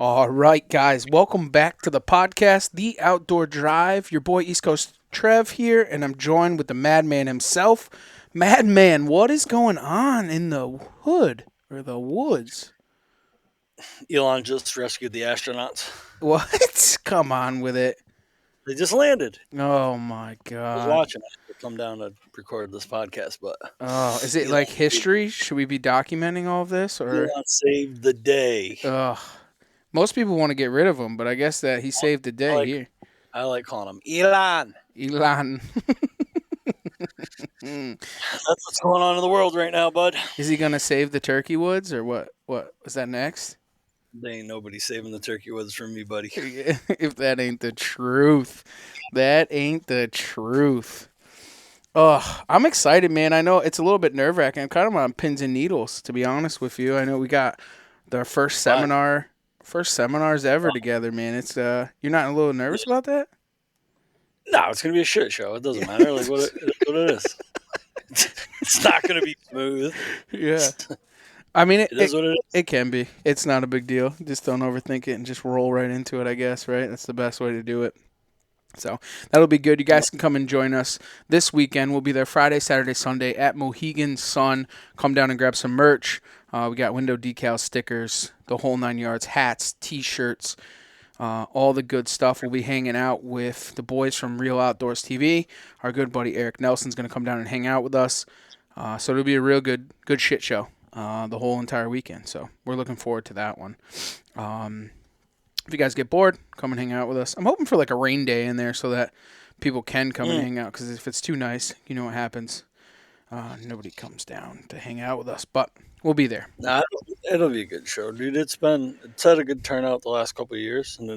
All right, guys, welcome back to the podcast, The Outdoor Drive. Your boy East Coast Trev here, and I'm joined with the Madman himself. Madman, what is going on in the hood or the woods? Elon just rescued the astronauts. What? Come on with it. They just landed. Oh my I was God. watching. I had to come down to record this podcast, but Oh, is it Elon like saved, history? Should we be documenting all of this or? Elon saved the day. Ugh. Most people want to get rid of him, but I guess that he saved the I day like here. I like calling him Elon. Elon. That's what's going on in the world right now, bud. Is he gonna save the turkey woods or what? What was that next? There ain't nobody saving the turkey woods from me, buddy. If that ain't the truth, that ain't the truth. Oh, I'm excited, man. I know it's a little bit nerve wracking. I'm kind of on pins and needles, to be honest with you. I know we got the Why? first seminars ever together, man. It's you're not a little nervous about that? No, it's gonna be a shit show. It doesn't matter. Like what it is. It's not gonna be smooth. Yeah. I mean, It is what it is. it can be. It's not a big deal. Just don't overthink it and just roll right into it, I guess, right? That's the best way to do it. So that'll be good. You Yep. guys can come and join us this weekend. We'll be there Friday, Saturday, Sunday at Mohegan Sun. Come down and grab some merch. We got window decals, stickers, the whole 9 yards, hats, T-shirts, all the good stuff. We'll be hanging out with the boys from Real Outdoors TV. Our good buddy Eric Nelson's going to come down and hang out with us. So it'll be a real good shit show the whole entire weekend. So we're looking forward to that one. If you guys get bored, come and hang out with us. I'm hoping for like a rain day in there so that people can come and Mm. hang out. Because if it's too nice, you know what happens. Nobody comes down to hang out with us, but we'll be there. Nah, it'll be a good show, dude. It's had a good turnout the last couple of years, and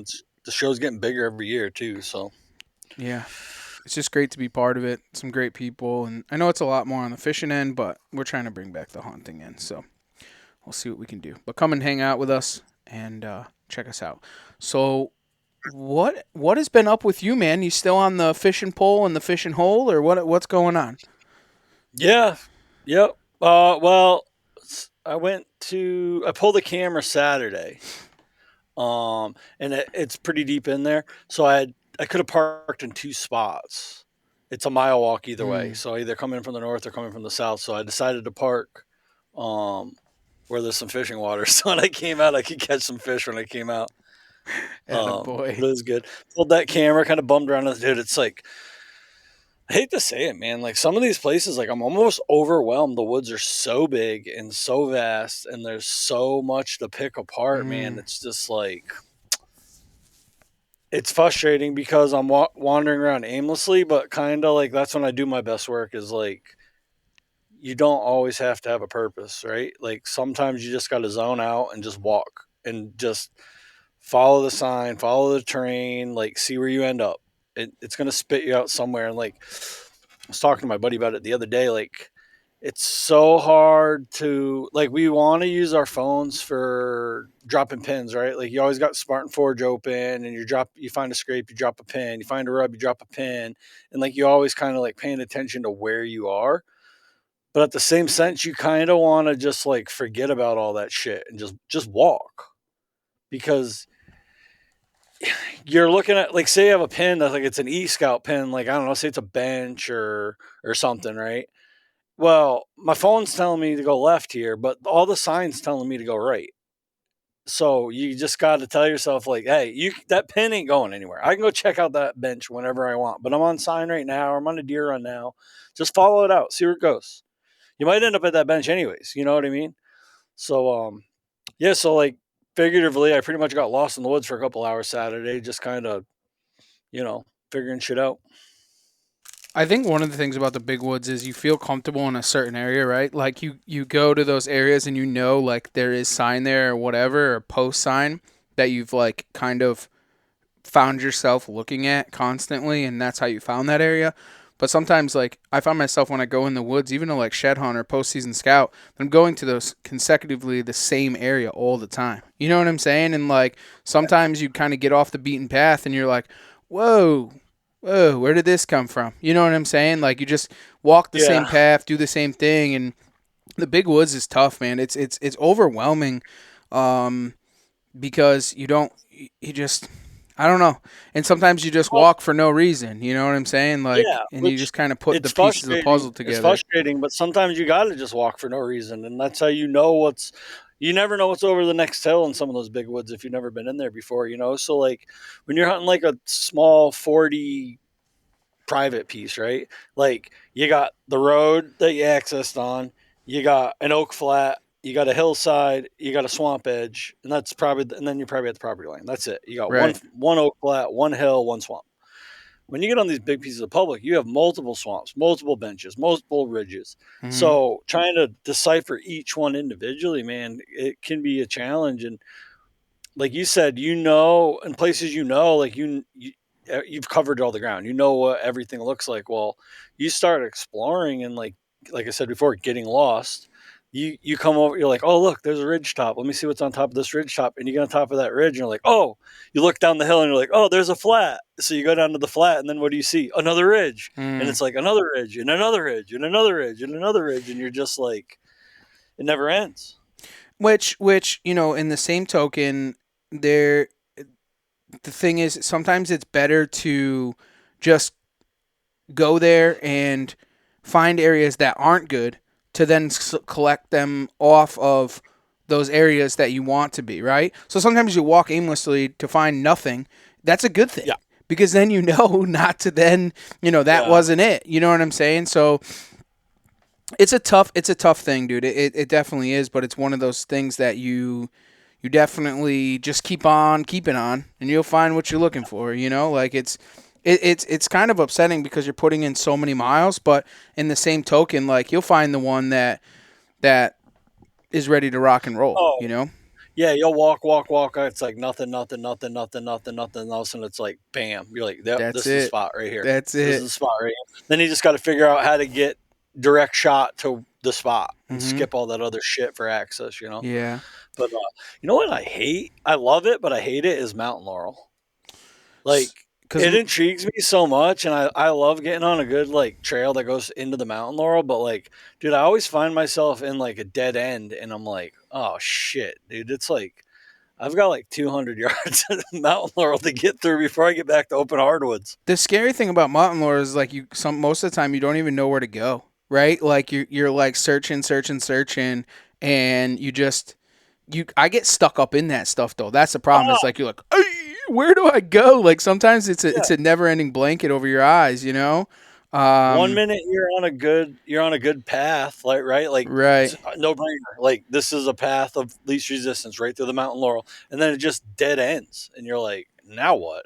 the show's getting bigger every year too. So Yeah, it's just great to be part of it. Some great people, and I know it's a lot more on the fishing end, but we're trying to bring back the hunting end. So we'll see what we can do. But come and hang out with us and check us out. So what has been up with you, man? You still on the fishing pole and the fishing hole, or what's going on? yeah, yep. Well, I pulled the camera Saturday, and it's pretty deep in there, so I could have parked in two spots. It's a mile walk either way, Mm, so either coming from the north or coming from the south. So I decided to park um where there's some fishing water. So when I came out, I could catch some fish when I came out. attaboy. But it was good. Pulled that camera, kind of bummed around. Dude, it's like I hate to say it, man. Like some of these places, like I'm almost overwhelmed. The woods are so big and so vast, and there's so much to pick apart, man. Mm, It's just like it's frustrating because I'm wandering around aimlessly, but kind of like that's when I do my best work. Is like you don't always have to have a purpose, right? Like sometimes you just got to zone out and just walk and just follow the sign, follow the terrain, like see where you end up. It's gonna spit you out somewhere. And like I was talking to my buddy about it the other day. Like it's so hard to like we want to use our phones for dropping pins, right? Like you always got Spartan Forge open, and you find a scrape, you drop a pin, you find a rub, you drop a pin, and like you always kind of like paying attention to where you are. But at the same sense, you kind of want to just like forget about all that shit and just walk because you're looking at like say you have a pin that's like it's an e-scout pin, like I don't know, say it's a bench or something, right? Well, my phone's telling me to go left here, but all the signs telling me to go right. So you just got to tell yourself like, hey, you that pin ain't going anywhere. I can go check out that bench whenever I want, but I'm on sign right now, or I'm on a deer run now. Just follow it out, see where it goes. You might end up at that bench anyways, you know what I mean? So yeah, so like figuratively I pretty much got lost in the woods for a couple hours Saturday, just kind of, figuring shit out. I think one of the things about the big woods is you feel comfortable in a certain area, right? Like you go to those areas and you know like there is sign there or whatever or post sign that you've like kind of found yourself looking at constantly, and that's how you found that area. But sometimes, like I find myself when I go in the woods, even to like shed hunt or postseason scout, I'm going to those consecutively the same area all the time. You know what I'm saying? And like sometimes you kind of get off the beaten path, and you're like, "Whoa, whoa, where did this come from?" You know what I'm saying? Like you just walk the same Yeah. path, do the same thing, and the big woods is tough, man. It's overwhelming. Um, because you just, I don't know. And sometimes you just Well, walk for no reason. You know what I'm saying? Like, yeah, and you which just kind of put the it's pieces of the frustrating. puzzle It's together. frustrating, but sometimes you got to just walk for no reason, and that's how you know what's. You never know what's over the next hill in some of those big woods if you've never been in there before. So like when you're hunting like a small 40 private piece, right? Like you got the road that you accessed on, you got an oak flat, you got a hillside, you got a swamp edge, and and then you're probably at the property line. That's it. You got one Right. one oak flat, one hill, one swamp. When you get on these big pieces of public, you have multiple swamps, multiple benches, multiple ridges. Hmm. So trying to decipher each one individually, man, it can be a challenge. And like you said, in places like you've covered all the ground. You know what everything looks like. Well, you start exploring and like I said before, getting lost. You come over, you're like, oh look, there's a ridge top. Let me see what's on top of this ridge top. And you get on top of that ridge, and you're like, oh, you look down the hill and you're like, oh, there's a flat. So you go down to the flat, and then what do you see? Another ridge. And Mm. it's like another ridge and another ridge and another ridge and another ridge, and you're just like, it never ends. Which in the same token, there the thing is sometimes it's better to just go there and find areas that aren't good to then collect them off of those areas that you want to be, right? So sometimes you walk aimlessly to find nothing. That's a good thing Yeah. because then you know not to then, that Yeah. wasn't it. You know what I'm saying? So it's a tough thing, dude. It definitely is, but it's one of those things that you definitely just keep on keeping on and you'll find what you're looking for, like it's kind of upsetting because you're putting in so many miles, but in the same token, like you'll find the one that is ready to rock and roll. Oh, yeah, you'll walk, walk, walk. It's like nothing, nothing, nothing, nothing, nothing, nothing. And all of a sudden, it's like bam. You're like, yep, That's this is the it. spot right here. That's This is it. the spot right here. Then you just got to figure out how to get direct shot to the spot and Mhm. skip all that other shit for access. Yeah. But you know what I hate? I love it, but I hate it is mountain laurel. Like Cuz it intrigues me so much, and I love getting on a good like trail that goes into the mountain laurel. But like, dude, I always find myself in like a dead end, and I'm like, oh shit, dude, it's like I've got like 200 yards of mountain laurel to get through before I get back to open hardwoods. the scary thing about mountain lore is like most of the time you don't even know where to go, right? Like you're like searching, and I get stuck up in that stuff though. That's the problem. Is Oh like you're like, "Ay, where do I go?" Like sometimes yeah. it's a never ending blanket over your eyes. One Um, minute you're on a good path, like right, like right, no brainer. Like this is a path of least resistance right through the mountain laurel, and then it just dead ends, and you're like, now what?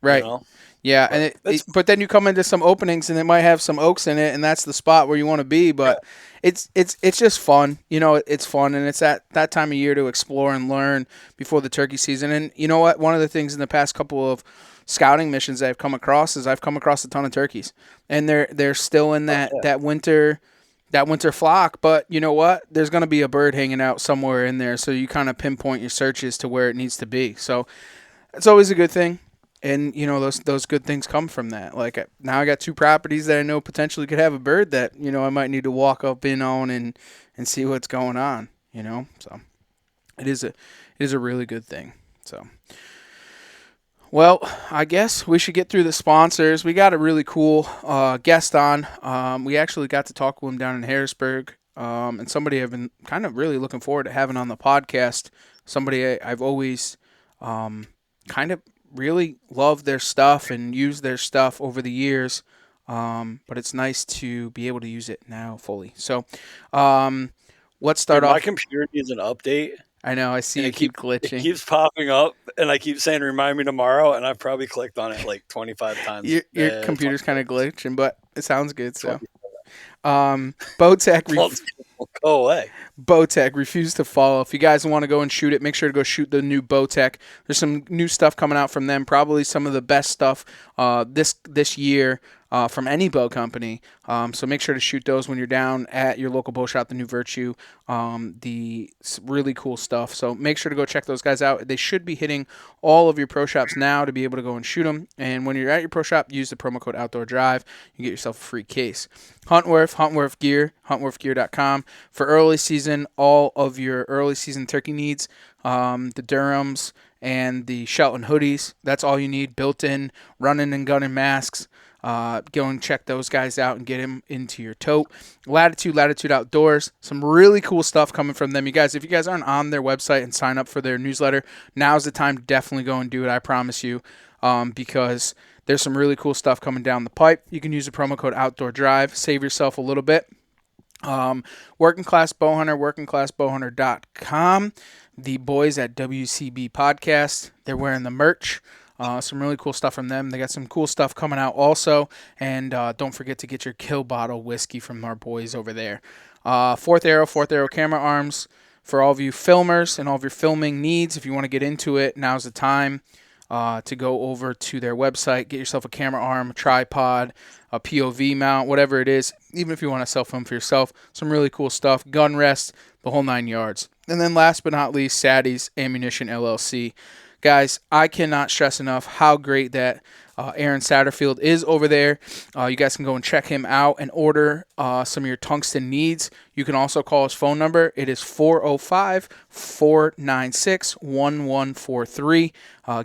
You right. know? Yeah, and But it's but then you come into some openings and it might have some oaks in it, and that's the spot where you want to be. yeah. But it's just fun, it's fun, and it's that time of year to explore and learn before the turkey season. And you know what? One of the things in the past couple of scouting missions that I've come across is I've come across a ton of turkeys, and they're still in Oh, that winter flock. But you know what? There's going to be a bird hanging out somewhere in there, so you kind of pinpoint your searches to where it needs to be. So it's always a good thing. And those good things come from that. Like now, I got two properties that I know potentially could have a bird that I might need to walk up in on and see what's going on. So it is a really good thing. So well, I guess we should get through the sponsors. We got a really cool guest on. We actually got to talk with him down in Harrisburg, and somebody I've been kind of really looking forward to having on the podcast. Somebody I've always kind of really loved their stuff and used their stuff over the years. But it's nice to be able to use it now fully. So um, let's start dude, my off. computer needs an update, I know I see and you it keep keep it glitching. keeps popping up, and I keep saying remind me tomorrow, and I've probably clicked on it like 25 times. Your Twenty computer's kind of times. glitching, but it sounds good. So 20. Bowtech Well, go away. Bowtech refused to follow. If you guys want to go and shoot it, make sure to go shoot the new Bowtech. There's some new stuff coming out from them. Probably some of the best stuff this year. from any bow company. So make sure to shoot those when you're down at your local bow shop, the New Virtue. The really cool stuff. So make sure to go check those guys out. They should be hitting all of your pro shops now to be able to go and shoot them. And when you're at your pro shop, use the promo code Outdoor Drive. You get yourself a free case. Huntworth Gear, huntworthgear.com for early season, all of your early season turkey needs, the Durhams and the Shelton hoodies. That's all you need. Built-in running and gunning masks. Go and check those guys out and get them into your tote. Latitude Outdoors. Some really cool stuff coming from them. You guys, if you guys aren't on their website and sign up for their newsletter, now's the time to definitely go and do it. I promise you, because there's some really cool stuff coming down the pipe. You can use the promo code Outdoor Drive. Save yourself a little bit. Working Class Bowhunter, workingclassbowhunter.com. The boys at WCB Podcast, they're wearing the merch. Some really cool stuff from them. They got some cool stuff coming out also. And don't forget to get your Kill Bottle whiskey from our boys over there. Fourth Arrow camera arms for all of you filmers and all of your filming needs. If you want to get into it, now's the time to go over to their website, get yourself a camera arm, a tripod, a POV mount, whatever it is, even if you want to self-film for yourself. Some really cool stuff, gun rest, the whole 9 yards. And then last but not least, Sadie's Ammunition LLC. Guys, I cannot stress enough how great that Aaron Satterfield is over there. You guys can go and check him out and order some of your tungsten needs. You can also call his phone number. It is 405-496-1143.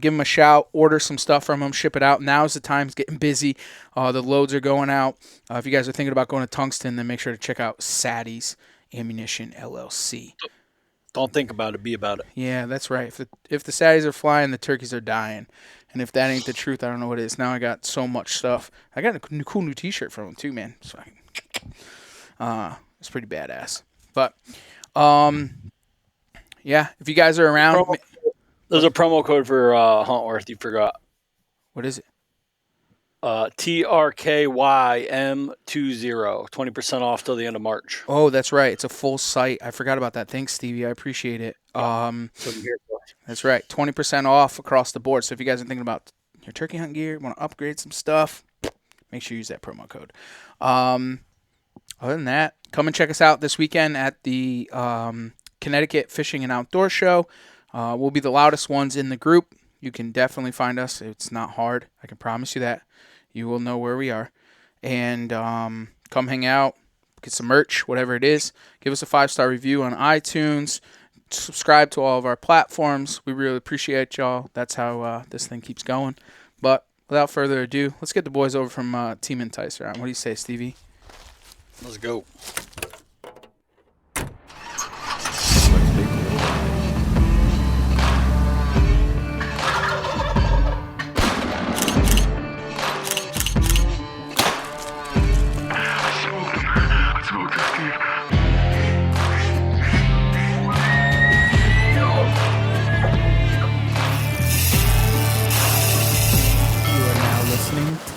Give him a shout. Order some stuff from him. Ship it out. Now's the time. It's getting busy. The loads are going out. If you guys are thinking about going to tungsten, then make sure to check out Sadie's Ammunition LLC. Don't think about it, be about it. Yeah, that's right. If the saddies are flying, the turkeys are dying. And if that ain't the truth, I don't know what it is. Now I got so much stuff. I got a cool new T-shirt from him too, man. So it's pretty badass. But yeah, if you guys are around, There's a promo code for Huntworth. You forgot. what is it? TRKYM20, 20% off till the end of March. Oh, that's right. It's a full site. I forgot about that. Thanks, Stevie. I appreciate it. That's right. 20% off across the board. So if you guys are thinking about your turkey hunt gear, want to upgrade some stuff, make sure you use that promo code. Other than that, come and check us out this weekend at the Connecticut Fishing and Outdoor Show. We'll be the loudest ones in the group. You can definitely find us. It's not hard. I can promise you that. You will know where we are. And come hang out, get some merch, whatever it is. Give us a 5-star review on iTunes. Subscribe to all of our platforms. We really appreciate y'all. That's how this thing keeps going. But without further ado, let's get the boys over from Team Enticer on. What do you say, Stevie? Let's go.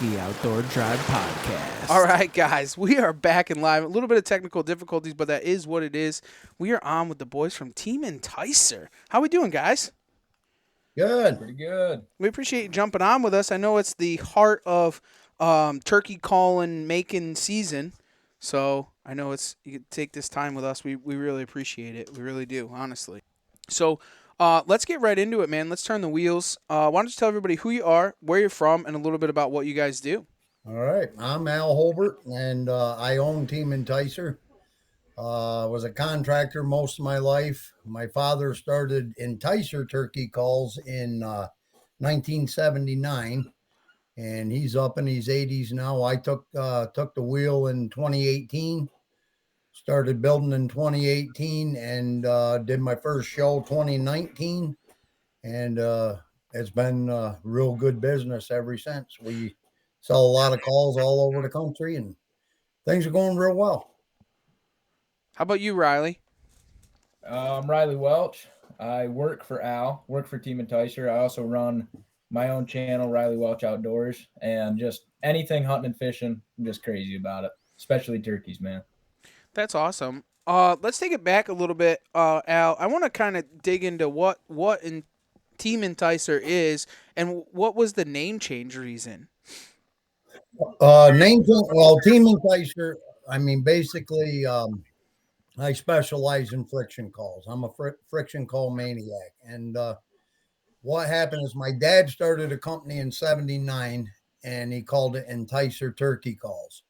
The Outdoor Drive Podcast. All right, guys, we are back and live. A little bit of technical difficulties, but that is what it is. We are on with the boys from Team Enticer. How we doing, guys? Good. Pretty good. We appreciate you jumping on with us. I know it's the heart of turkey calling making season, so I know you can take this time with us. We really appreciate it. We really do, honestly. So let's get right into it, man. Let's turn the wheels. Why don't you tell everybody who you are, where you're from, and a little bit about what you guys do? All right. I'm Al Holbert, and I own Team Enticer. Was a contractor most of my life. My father started Enticer turkey calls in 1979, and he's up in his 80s now. I took the wheel in 2018. Started building in 2018 and did my first show 2019, and it's been real good business ever since. We sell a lot of calls all over the country, and things are going real well. How about you, Riley? I'm Riley Welch. I work for Al, work for Team Enticer. I also run my own channel, Riley Welch Outdoors, and just anything hunting and fishing. I'm just crazy about it, especially turkeys, man. That's awesome. Let's take it back a little bit, Al. I want to kind of dig into what Team Enticer is and what was the name change reason. Team Enticer. I mean, basically, I specialize in friction calls. I'm a friction call maniac. And what happened is my dad started a company in '79, and he called it Enticer Turkey Calls.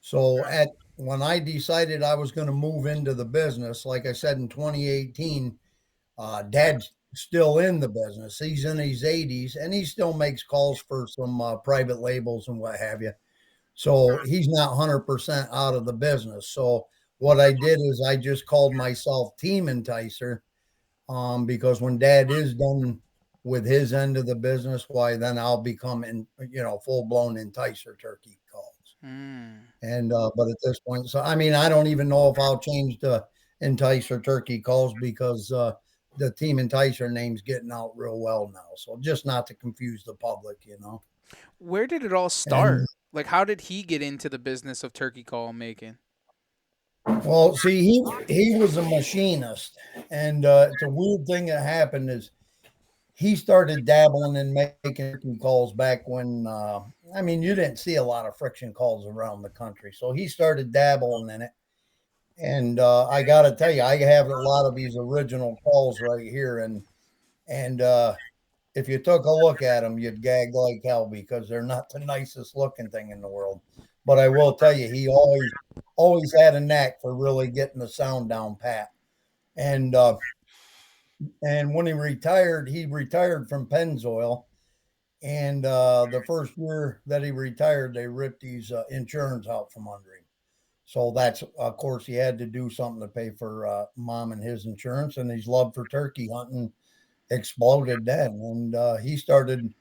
So at when I decided I was going to move into the business, like I said in 2018, Dad's still in the business. He's in his 80s, and he still makes calls for some private labels and what have you. So he's not 100% out of the business. So what I did is I just called myself Team Enticer, because when Dad is done with his end of the business, why then I'll become full blown Enticer Turkey Calls. Mm. And but at this point, so I mean, I don't even know if I'll change to Enticer Turkey Calls, because the Team Enticer name's getting out real well now. So just not to confuse the public. Where did it all And start? Like, how did he get into the business of turkey call making? well, see, he was a machinist, and it's a weird thing that happened is he started dabbling in making turkey calls back when I mean, you didn't see a lot of friction calls around the country, so he started dabbling in it. And I got to tell you, I have a lot of these original calls right here, and if you took a look at them, you'd gag like hell because they're not the nicest looking thing in the world. But I will tell you, he always had a knack for really getting the sound down pat. And when he retired from Pennzoil. And the first year that he retired, they ripped his insurance out from under him. So that's, of course, he had to do something to pay for mom and his insurance, and his love for turkey hunting exploded then. And he started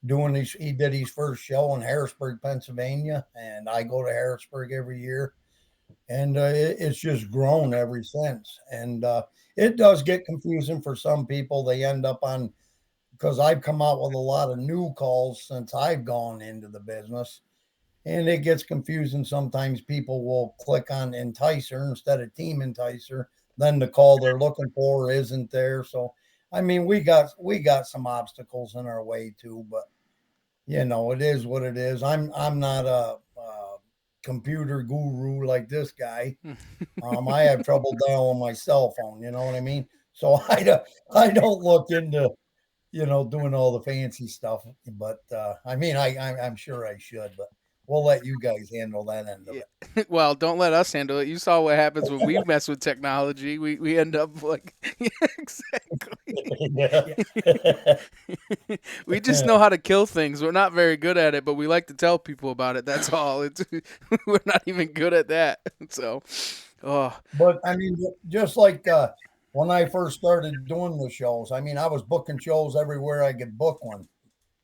doing these. He did his first show in Harrisburg, Pennsylvania, and I go to Harrisburg every year, and it's just grown ever since. And it does get confusing for some people. They end up on, because I've come out with a lot of new calls since I've gone into the business, and it gets confusing. Sometimes people will click on Enticer instead of Team Enticer. Then the call they're looking for isn't there. So, I mean, we got some obstacles in our way too, but it is what it is. I'm not a computer guru like this guy. I have trouble dialing my cell phone. You know what I mean? So I don't look into doing all the fancy stuff. But I mean, I'm sure I should, but we'll let you guys handle that end of Yeah. it. Well, don't let us handle it. You saw what happens when we mess with technology. We end up like yeah, exactly. Yeah. We just know how to kill things. We're not very good at it, but we like to tell people about it. That's all. It's we're not even good at that. So, oh, But I mean, just like when I first started doing the shows, I mean, I was booking shows everywhere I could book one.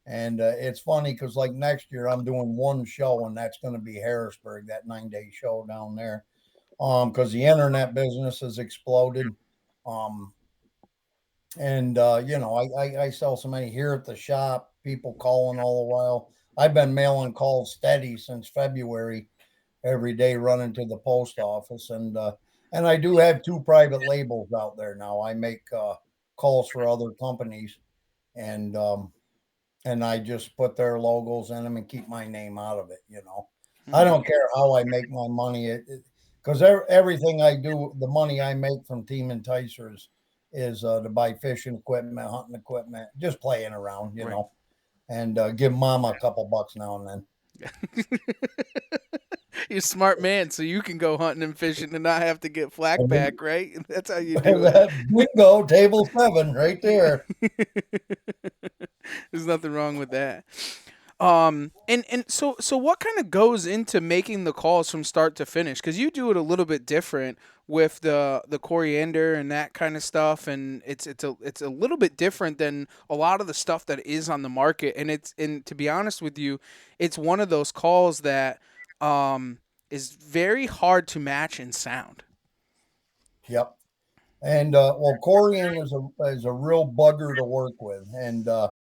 And it's funny because, like, next year I'm doing one show, and that's going to be Harrisburg, that 9-day show down there. Because the internet business has exploded. Um, and I sell so many here at the shop, people calling all the while. I've been mailing calls steady since February, every day running to the post office. And I do have two private labels out there now. I make calls for other companies, and I just put their logos in them and keep my name out of it. I hmm. don't care how I make my money, because everything I do, the money I make from Team Enticers is to buy fishing equipment, hunting equipment, just playing around, Right. and give mama a couple bucks now and then. You're a smart man, so you can go hunting and fishing and not have to get flack And back, right? That's how you do it. that bingo, table 7 right there. There's nothing wrong with that. And so what kind of goes into making the calls from start to finish? Because you do it a little bit different with the coriander and that kind of stuff, and it's a little bit different than a lot of the stuff that is on the market. And to be honest with you, it's one of those calls that um is very hard to match in sound. Yep. And well, Corian is a real bugger to work with, and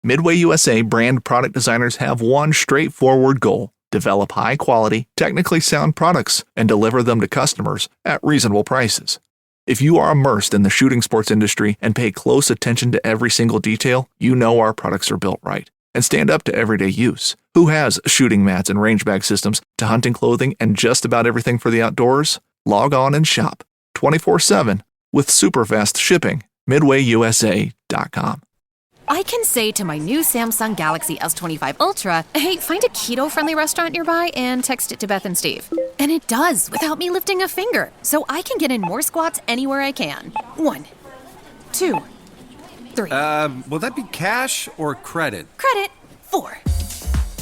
Midway USA brand product designers have one straightforward goal: develop high quality, technically sound products and deliver them to customers at reasonable prices. If you are immersed in the shooting sports industry and pay close attention to every single detail, you know our products are built right. and stand up to everyday use. Who has shooting mats and range bag systems to hunting clothing and just about everything for the outdoors? Log on and shop 24/7 with super fast shipping. MidwayUSA.com. I can say to my new Samsung Galaxy S25 Ultra, hey, find a keto-friendly restaurant nearby and text it to Beth and Steve. And it does without me lifting a finger. So I can get in more squats anywhere I can. 1, 2, 3. Will that be cash or credit? Credit. 4.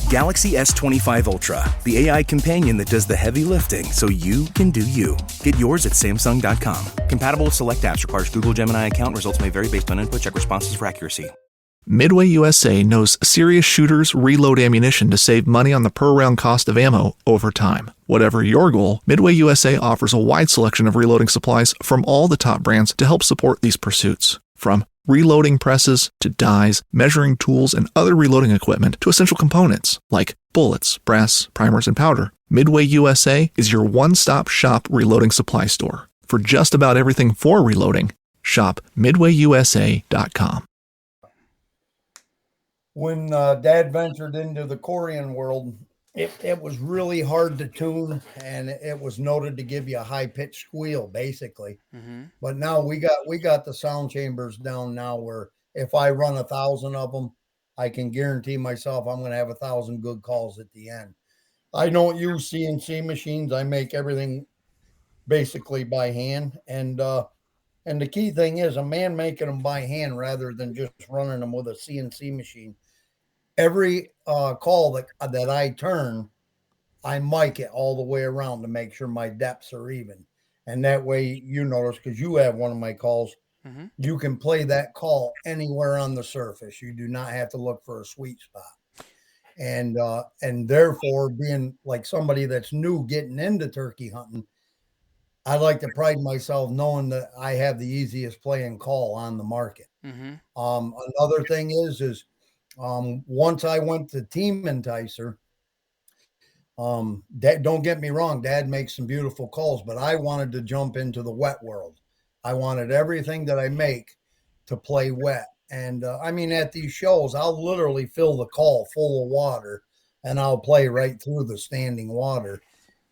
Galaxy S25 Ultra, the AI companion that does the heavy lifting so you can do you. Get yours at Samsung.com. Compatible with select apps. Requires Google Gemini account. Results may vary based on input. Check responses for accuracy. Midway USA knows serious shooters reload ammunition to save money on the per-round cost of ammo over time. Whatever your goal, Midway USA offers a wide selection of reloading supplies from all the top brands to help support these pursuits. From reloading presses to dies, measuring tools, and other reloading equipment to essential components like bullets, brass, primers, and powder, Midway USA is your one-stop shop reloading supply store. For just about everything for reloading, shop MidwayUSA.com. When Dad ventured into the Korean world, it was really hard to tune, and it was noted to give you a high-pitched squeal, basically. Mm-hmm. But now we got the sound chambers down now where if I run 1,000 of them, I can guarantee myself I'm going to have 1,000 good calls at the end. I don't use CNC machines. I make everything basically by hand, and the key thing is a man making them by hand rather than just running them with a CNC machine. Every call that I turn, I mic it all the way around to make sure my depths are even. And that way, you notice, because you have one of my calls, Mm-hmm. you can play that call anywhere on the surface. You do not have to look for a sweet spot. And therefore, being like somebody that's new getting into turkey hunting, I like to pride myself knowing that I have the easiest playing call on the market. Mm-hmm. Another thing is once I went to Team Enticer, Dad, don't get me wrong, Dad makes some beautiful calls, but I wanted to jump into the wet world. I wanted everything that I make to play wet. And I mean, at these shows, I'll literally fill the call full of water and I'll play right through the standing water.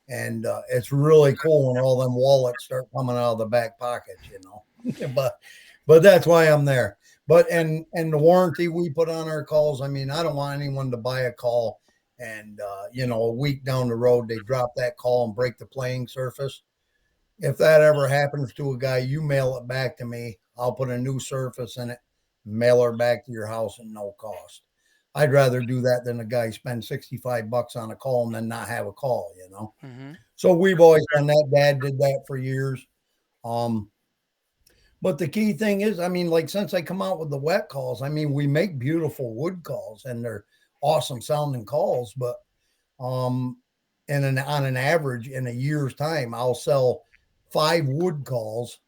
And it's really cool when all them wallets start coming out of the back pockets, you know. but that's why I'm there. But and the warranty we put on our calls, I mean, I don't want anyone to buy a call and a week down the road they drop that call and break the playing surface. If that ever happens to a guy, you mail it back to me. I'll put a new surface in it, mail her back to your house at no cost. I'd rather do that than a guy spend $65 on a call and then not have a call, you know. Mm-hmm. So we've always done that. Dad did that for years. But the key thing is, I mean, like since I come out with the wet calls, I mean, we make beautiful wood calls and they're awesome sounding calls. But on an average in a year's time, I'll sell 5 wood calls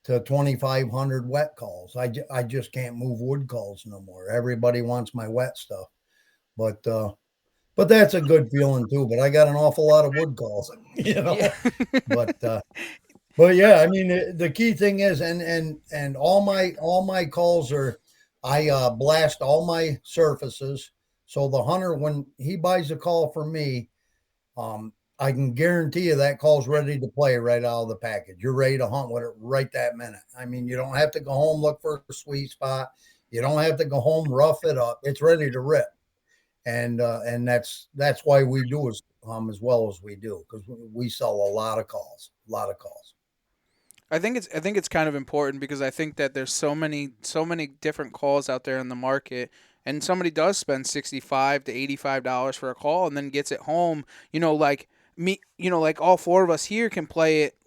to 2,500 wet calls. I just can't move wood calls no more. Everybody wants my wet stuff, but that's a good feeling too. But I got an awful lot of wood calls, you know. Yeah. But yeah, I mean the key thing is, and all my calls are, I blast all my surfaces. So the hunter, when he buys a call from me, I can guarantee you that call's ready to play right out of the package. You're ready to hunt with it right that minute. I mean, you don't have to go home, look for a sweet spot. You don't have to go home, rough it up. It's ready to rip. And that's why we do as well as we do, because we sell a lot of calls. I think it's kind of important because I think that there's so many different calls out there in the market, and somebody does spend $65 to $85 for a call and then gets it home, like me, like all 4 of us here can play it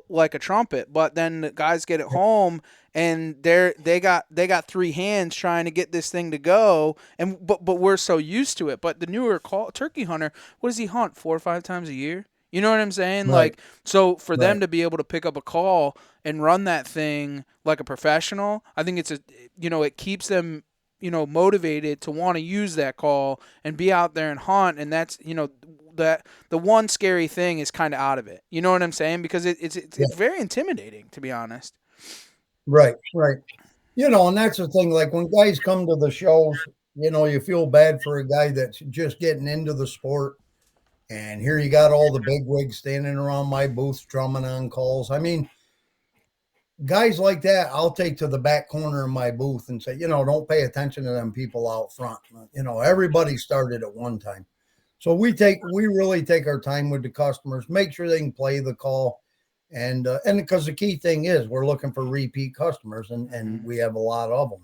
like a trumpet, but then the guys get it home and they got 3 hands trying to get this thing to go, and but we're so used to it. But the newer turkey hunter, what does he hunt 4 or 5 times a year? You know what I'm saying? Right. Like, so for them to be able to pick up a call and run that thing like a professional, I think it keeps them, motivated to want to use that call and be out there and hunt. And that's, that the one scary thing is kind of out of it. You know what I'm saying? Because it's very intimidating, to be honest. Right. And that's the thing. Like when guys come to the shows, you feel bad for a guy that's just getting into the sport. And here you got all the big wigs standing around my booth drumming on calls. I mean, guys like that, I'll take to the back corner of my booth and say, don't pay attention to them people out front. Everybody started at one time. So we really take our time with the customers, make sure they can play the call. And because the key thing is we're looking for repeat customers and we have a lot of them.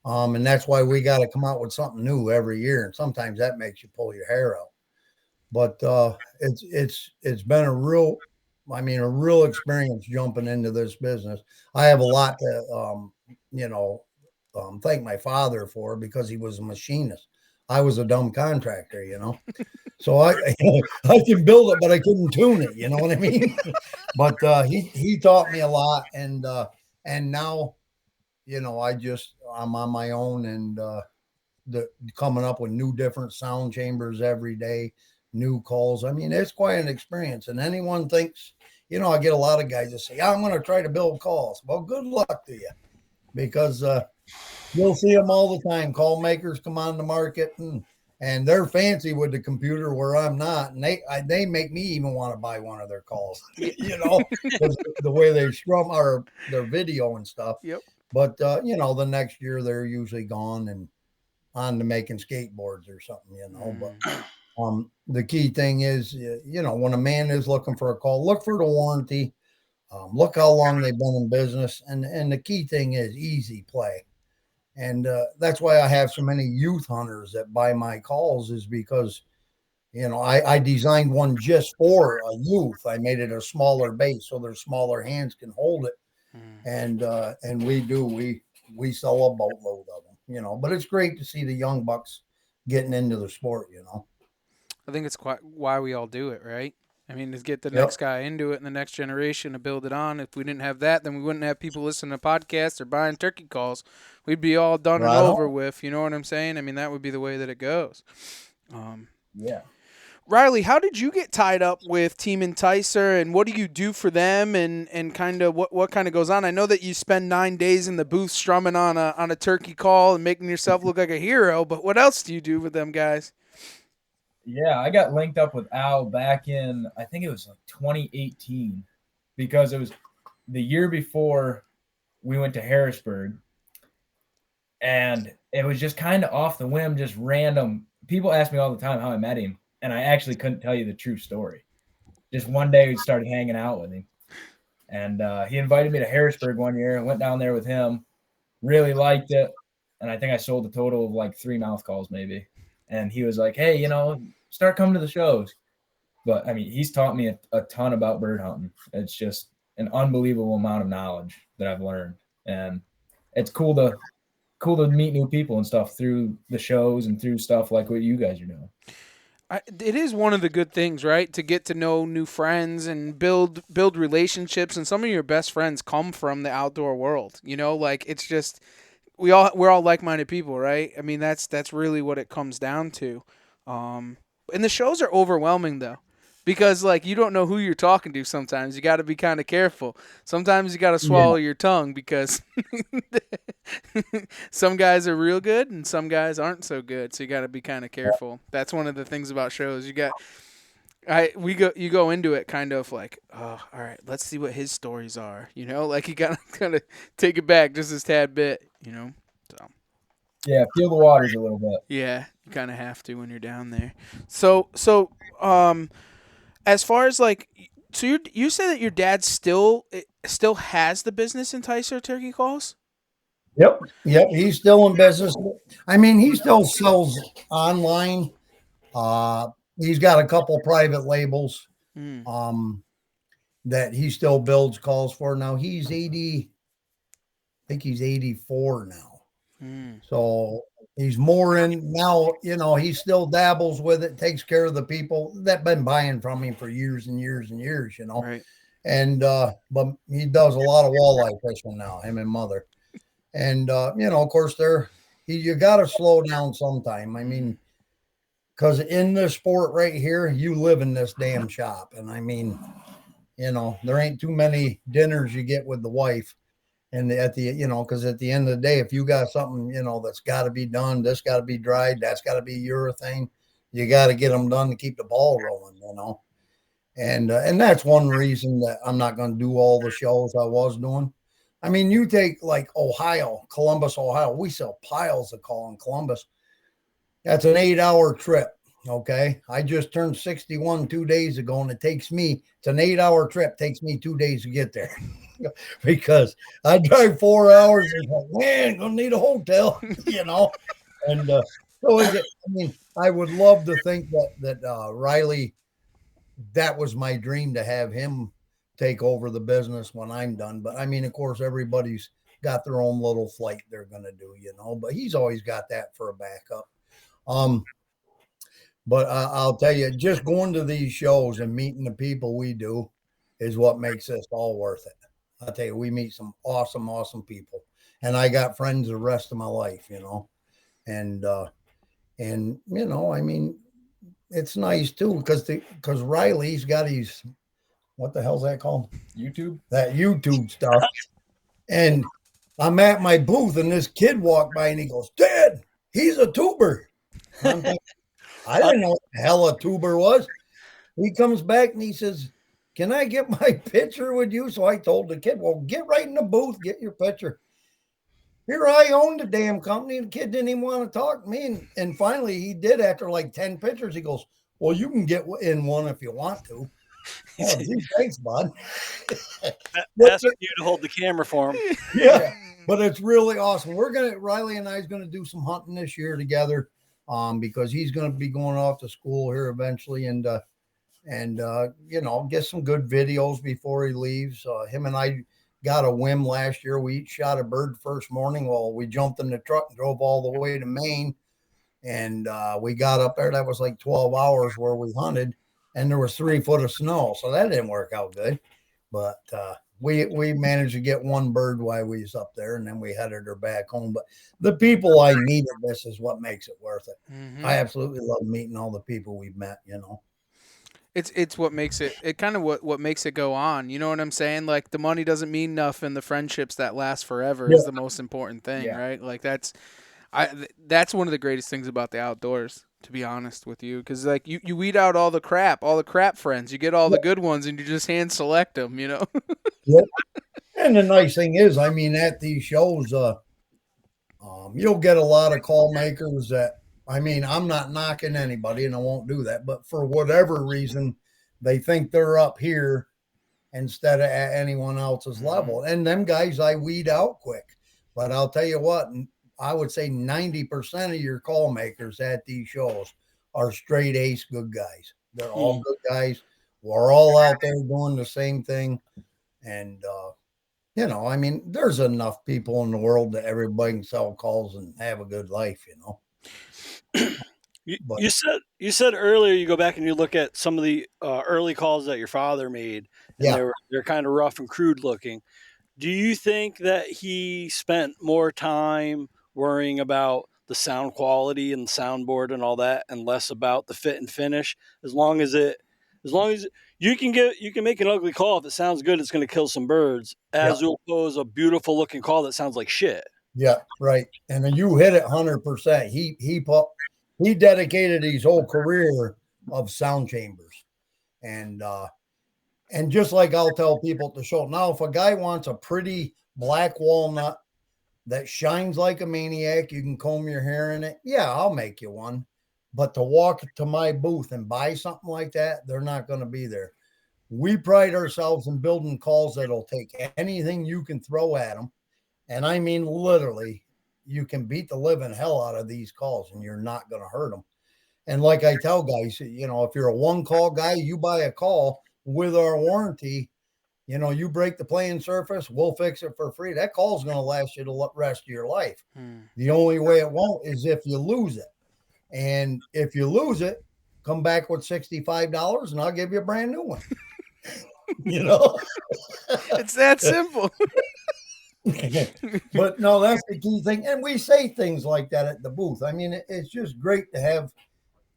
And that's why we got to come out with something new every year. And sometimes that makes you pull your hair out. But it's been a real experience jumping into this business. I have a lot to thank my father for because he was a machinist. I was a dumb contractor. So I I can build it, but I couldn't tune it. You know what I mean? But he taught me a lot, and now I'm on my own and coming up with new different sound chambers every day, new calls. I mean, it's quite an experience. And anyone thinks, I get a lot of guys that say, I'm going to try to build calls. Well, good luck to you because you'll see them all the time. Call makers come on the market and they're fancy with the computer where I'm not. And they make me even want to buy one of their calls, the way they strum or their video and stuff. Yep. But, the next year they're usually gone and on to making skateboards or something. But the key thing is, when a man is looking for a call, look for the warranty, look how long they've been in business. And the key thing is easy play. And that's why I have so many youth hunters that buy my calls is because, I designed one just for a youth. I made it a smaller base so their smaller hands can hold it. And we sell a boatload of them, but it's great to see the young bucks getting into the sport. I think it's quite why we all do it, right? I mean, to get the Yep. next guy into it and the next generation to build it on. If we didn't have that, then we wouldn't have people listening to podcasts or buying turkey calls. We'd be all done and Right over on. with. You know what I'm saying? I mean, that would be the way that it goes. Yeah. Riley, how did you get tied up with Team Enticer, and what do you do for them, and kind of what kind of goes on? I know that you spend 9 days in the booth strumming on a turkey call and making yourself look like a hero, but what else do you do with them guys? Yeah, I got linked up with Al back in, I think it was like 2018, because it was the year before we went to Harrisburg. And it was just kind of off the whim, just random. People ask me all the time how I met him, and I actually couldn't tell you the true story. Just one day we started hanging out with him. And he invited me to Harrisburg one year and went down there with him. Really liked it. And I think I sold a total of like 3 mouth calls maybe. And he was like, hey, start coming to the shows. But I mean, he's taught me a ton about bird hunting. It's just an unbelievable amount of knowledge that I've learned. And it's cool to meet new people and stuff through the shows and through stuff like what you guys are doing. It is one of the good things, right? To get to know new friends and build relationships, and some of your best friends come from the outdoor world. Like it's just we're all like-minded people, right? I mean, that's really what it comes down to. And the shows are overwhelming though, because like you don't know who you're talking to. Sometimes you got to be kind of careful. Sometimes you got to Yeah. swallow your tongue because some guys are real good and some guys aren't so good. So you got to be kind of careful. That's one of the things about shows. You go into it kind of like, oh, all right, let's see what his stories are. Like you gotta kind of take it back just a tad bit. So. Yeah, feel the waters a little bit. Yeah, you kind of have to when you're down there. So, as far as like, so you say that your dad still has the business Enticer Turkey Calls? Yep. He's still in business. I mean, he still sells online. He's got a couple private labels Mm, that he still builds calls for. Now he's 80, I think he's 84 now. mm, So he's more in now, he still dabbles with it, takes care of the people that been buying from him for years and years and years. right. And but he does a lot of walleye fishing now, him and mother. And of course you gotta slow down sometime. I mean, because in this sport right here, you live in this damn shop. And I mean, there ain't too many dinners you get with the wife. And at the, because at the end of the day, if you got something, that's got to be done, this got to be dried, that's got to be your thing. You got to get them done to keep the ball rolling. And that's one reason that I'm not going to do all the shows I was doing. I mean, you take like Ohio, Columbus, Ohio. We sell piles of call in Columbus. That's an 8-hour trip. Okay. I just turned 61 2 days ago, and it's an 8-hour trip. Takes me 2 days to get there because I drive 4 hours and like, man, gonna need a hotel, And so I would love to think that Riley, that was my dream to have him take over the business when I'm done. But I mean, of course, everybody's got their own little flight they're gonna do, but he's always got that for a backup. But I'll tell you, just going to these shows and meeting the people we do is what makes this all worth it. I'll tell you, we meet some awesome, awesome people, and I got friends the rest of my life, and I mean, it's nice too because Riley's got his, what the hell's that called? YouTube. That YouTube stuff, and I'm at my booth, and this kid walked by, and he goes, "Dad, he's a tuber." I'm thinking, I didn't know what the hell a tuber was. He comes back and he says, "Can I get my picture with you?" So I told the kid, "Well, get right in the booth, get your picture." Here I owned the damn company. The kid didn't even want to talk to me. And finally he did after like 10 pictures. He goes, "Well, you can get in one if you want to." Oh, gee, thanks, bud. Asking you to hold the camera for him. Yeah, but it's really awesome. Riley and I is going to do some hunting this year together. Because he's going to be going off to school here eventually, and get some good videos before he leaves. Him and I got a whim last year. We each shot a bird first morning. Well, we jumped in the truck and drove all the way to Maine, and we got up there. That was like 12 hours where we hunted, and there was 3 foot of snow, so that didn't work out good. But we managed to get one bird while we was up there, and then we headed her back home. But the people I meet at this is what makes it worth it. Mm-hmm. I absolutely love meeting all the people we've met. It's what makes it kind of what makes it go on. You know what I'm saying? Like, the money doesn't mean nothing. The friendships that last forever is the most important thing, right? Like, that's one of the greatest things about the outdoors, to be honest with you, because like you weed out all the crap friends. You get all the good ones, and you just hand select them. Yep. And the nice thing is, I mean, at these shows, you'll get a lot of call makers that, I mean, I'm not knocking anybody, and I won't do that, but for whatever reason, they think they're up here instead of at anyone else's level. And them guys I weed out quick. But I'll tell you what, I would say 90% of your call makers at these shows are straight ace good guys. They're all good guys. We're all out there doing the same thing. And, I mean, there's enough people in the world that everybody can sell calls and have a good life, You said earlier you go back and you look at some of the early calls that your father made, and they're kind of rough and crude looking. Do you think that he spent more time worrying about the sound quality and the soundboard and all that, and less about the fit and finish? As long as you can make an ugly call, if it sounds good, it's going to kill some birds, as opposed to a beautiful looking call that sounds like shit. Yeah, right. And then you hit it 100%. He dedicated his whole career of sound chambers, and just like I'll tell people at the show, now if a guy wants a pretty black walnut that shines like a maniac, you can comb your hair in it. Yeah, I'll make you one. But to walk to my booth and buy something like that, they're not going to be there. We pride ourselves in building calls that'll take anything you can throw at them. And I mean, literally, you can beat the living hell out of these calls and you're not going to hurt them. And like I tell guys, if you're a one call guy, you buy a call with our warranty, you break the playing surface, we'll fix it for free. That call is going to last you the rest of your life. The only way it won't is if you lose it. And if you lose it, come back with $65 and I'll give you a brand new one. It's that simple. But no, that's the key thing. And we say things like that at the booth. I mean, it's just great to have,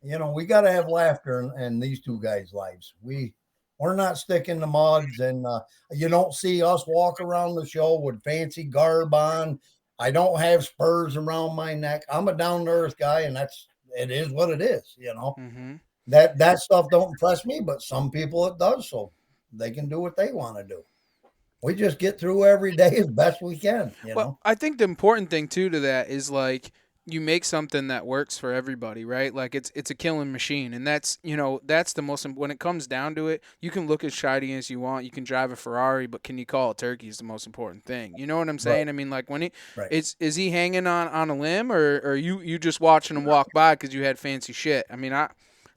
we got to have laughter in these two guys' lives. We're not sticking to muds, and you don't see us walk around the show with fancy garb on. I don't have spurs around my neck. I'm a down to earth guy, and it is what it is. Mm-hmm. That stuff don't impress me, but some people it does, so they can do what they want to do. We just get through every day as best we can. Well, I think the important thing too to that is like you make something that works for everybody, right? Like it's a killing machine, and that's that's the most when it comes down to it. You can look as shiny as you want, you can drive a Ferrari, but can you call it turkey is the most important thing. You know what I'm saying? Right. I mean, like when Right. is he hanging on a limb, or you just watching him walk by because you had fancy shit? I mean,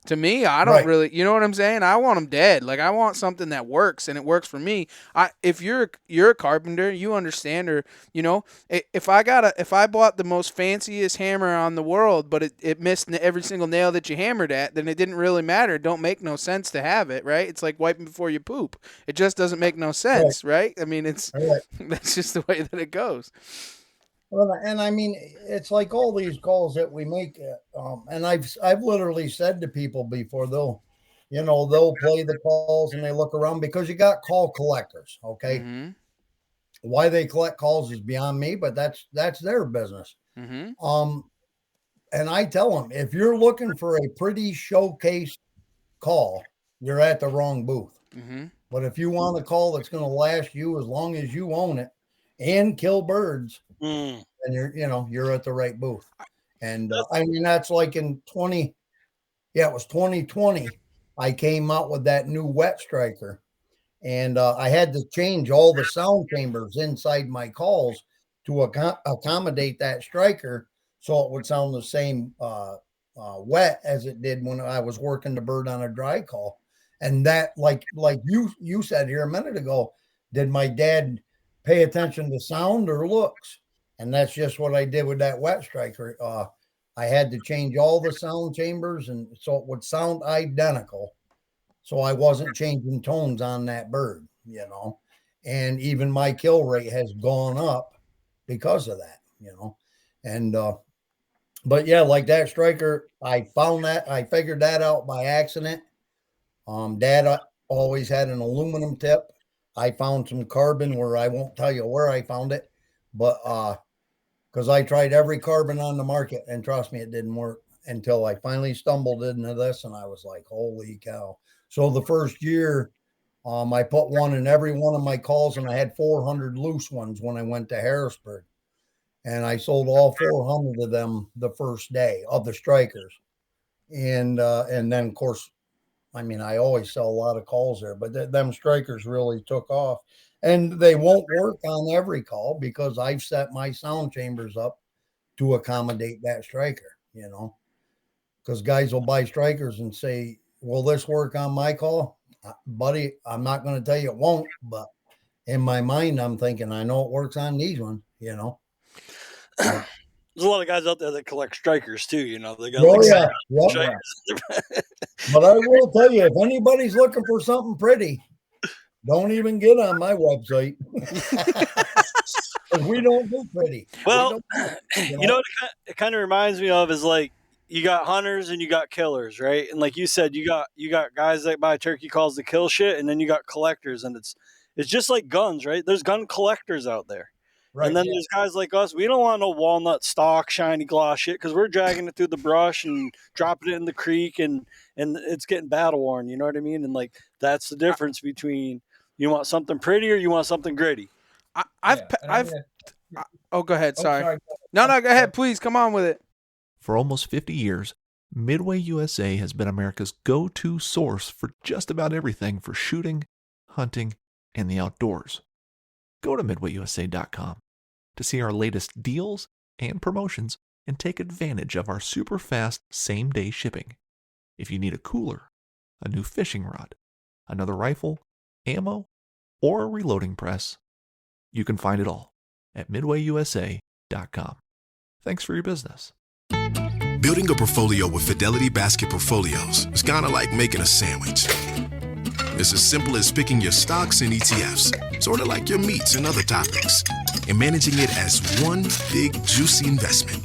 to me, I don't Right. really, you know what I'm saying? I want them dead. Like I want something that works, and it works for me. If you're a carpenter, you understand, or if I bought the most fanciest hammer on the world, but it missed every single nail that you hammered at, then it didn't really matter. It don't make no sense to have it, right? It's like wiping before you poop. It just doesn't make no sense, right? I mean, it's Right. that's just the way that it goes. Well, and I mean, it's like all these calls that we make, and I've literally said to people before, they'll play the calls and they look around because you got call collectors. Okay, Mm-hmm. why they collect calls is beyond me, but that's their business. Mm-hmm. And I tell them, if you're looking for a pretty showcase call, you're at the wrong booth. Mm-hmm. But if you want a call that's going to last you as long as you own it and kill birds, and you're at the right booth. And I mean, that's like in it was 2020. I came out with that new wet striker, and I had to change all the sound chambers inside my calls to accommodate that striker, so it would sound the same wet as it did when I was working the bird on a dry call. And that, like you said here a minute ago, did my dad pay attention to sound or looks? And that's just what I did with that wet striker. I had to change all the sound chambers, and so it would sound identical. So I wasn't changing tones on that bird, and even my kill rate has gone up because of that, and, but yeah, like that striker, I figured that out by accident. Dad always had an aluminum tip. I found some carbon where I won't tell you where I found it, but, because I tried every carbon on the market, and trust me, it didn't work until I finally stumbled into this, and I was like, holy cow. So the first year, I put one in every one of my calls, and I had 400 loose ones when I went to Harrisburg. And I sold all 400 of them the first day of the strikers. And then, of course, I mean, I always sell a lot of calls there, but them strikers really took off. And they won't work on every call because I've set my sound chambers up to accommodate that striker, because guys will buy strikers and say, will this work on my call? Buddy, I'm not going to tell you it won't, but in my mind, I'm thinking, I know it works on these ones, There's a lot of guys out there that collect strikers too, They got Yep. But I will tell you, if anybody's looking for something pretty, don't even get on my website. Because we don't do pretty. Well, it kind of reminds me of is like you got hunters and you got killers, right? And like you said, you got guys that buy turkey calls to kill shit, and then you got collectors, and it's just like guns, right? There's gun collectors out there. Right, and then there's guys like us. We don't want no walnut stock, shiny gloss shit because we're dragging it through the brush and dropping it in the creek, and it's getting battle worn. You know what I mean? And like that's the difference between you want something pretty or you want something gritty. Oh, go ahead. Sorry. No, go ahead. Please come on with it. For almost 50 years, Midway USA has been America's go-to source for just about everything for shooting, hunting, and the outdoors. Go to MidwayUSA.com to see our latest deals and promotions and take advantage of our super fast same-day shipping. If you need a cooler, a new fishing rod, another rifle, ammo, or a reloading press, you can find it all at MidwayUSA.com. Thanks for your business. Building a portfolio with Fidelity Basket Portfolios is kind of like making a sandwich. It's as simple as picking your stocks and ETFs, sort of like your meats and other topics, and managing it as one big, juicy investment.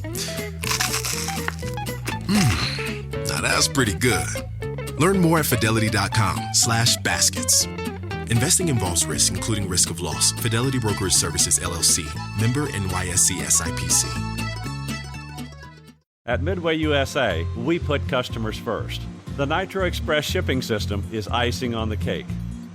Now that's pretty good. Learn more at fidelity.com/baskets. Investing involves risk, including risk of loss. Fidelity Brokerage Services, LLC. Member NYSE SIPC. At Midway USA, we put customers first. The Nitro Express shipping system is icing on the cake.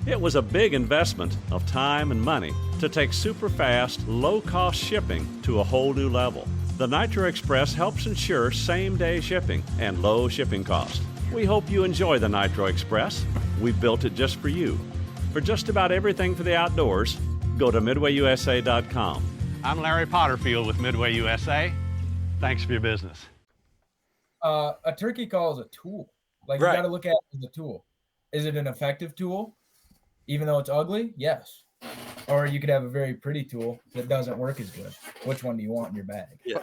It was a big investment of time and money to take super fast, low-cost shipping to a whole new level. The Nitro Express helps ensure same-day shipping and low shipping cost. We hope you enjoy the Nitro Express. We built it just for you. For just about everything for the outdoors, go to MidwayUSA.com. I'm Larry Potterfield with Midway USA. Thanks for your business. A turkey call is a tool. Like, you got to look at it as a tool. Is it an effective tool, even though it's ugly? Yes. Or you could have a very pretty tool that doesn't work as good. Which one do you want in your bag? Yeah.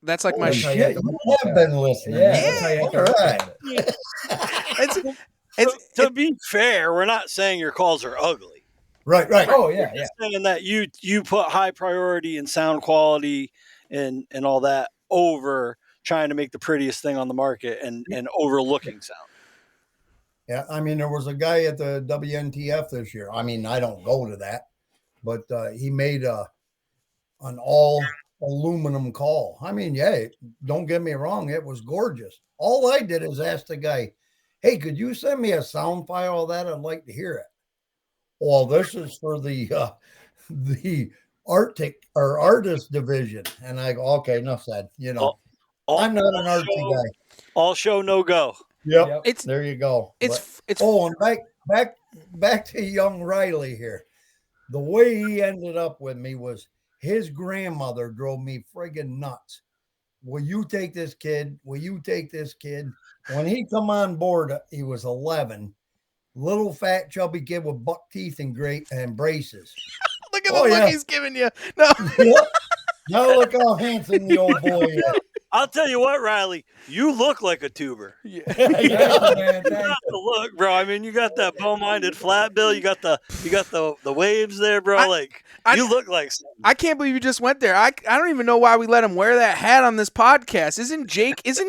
That's like my shit. You have been listening. Yeah, that's how you have to look at it. To be fair, we're not saying your calls are ugly. Right. Oh, yeah, We're saying that you put high priority in sound quality and all that over trying to make the prettiest thing on the market and overlooking sound. Yeah, I mean, there was a guy at the WNTF this year. I mean, I don't go to that, but he made an all aluminum call. I mean, yeah, don't get me wrong, it was gorgeous. All I did is ask the guy, "Hey, could you send me a sound file of that? I'd like to hear it." Well, this is for the Arctic or artist division, and I go, "Okay, enough said." You know, I'm not an artsy guy. All show, no go. Yep. There you go. It's and back to young Riley here. The way he ended up with me was his grandmother drove me friggin' nuts. Will you take this kid? Will you take this kid? When he come on board, he was 11. Little fat chubby kid with buck teeth and braces. Look at the look he's giving you. No. Yep. Now look how handsome the old boy is. I'll tell you what, Riley, you look like a tuber. Yeah. You got the look, bro. I mean, you got that bow-minded flat bill. You got the waves there, bro. You look like something. I can't believe you just went there. I don't even know why we let him wear that hat on this podcast. Isn't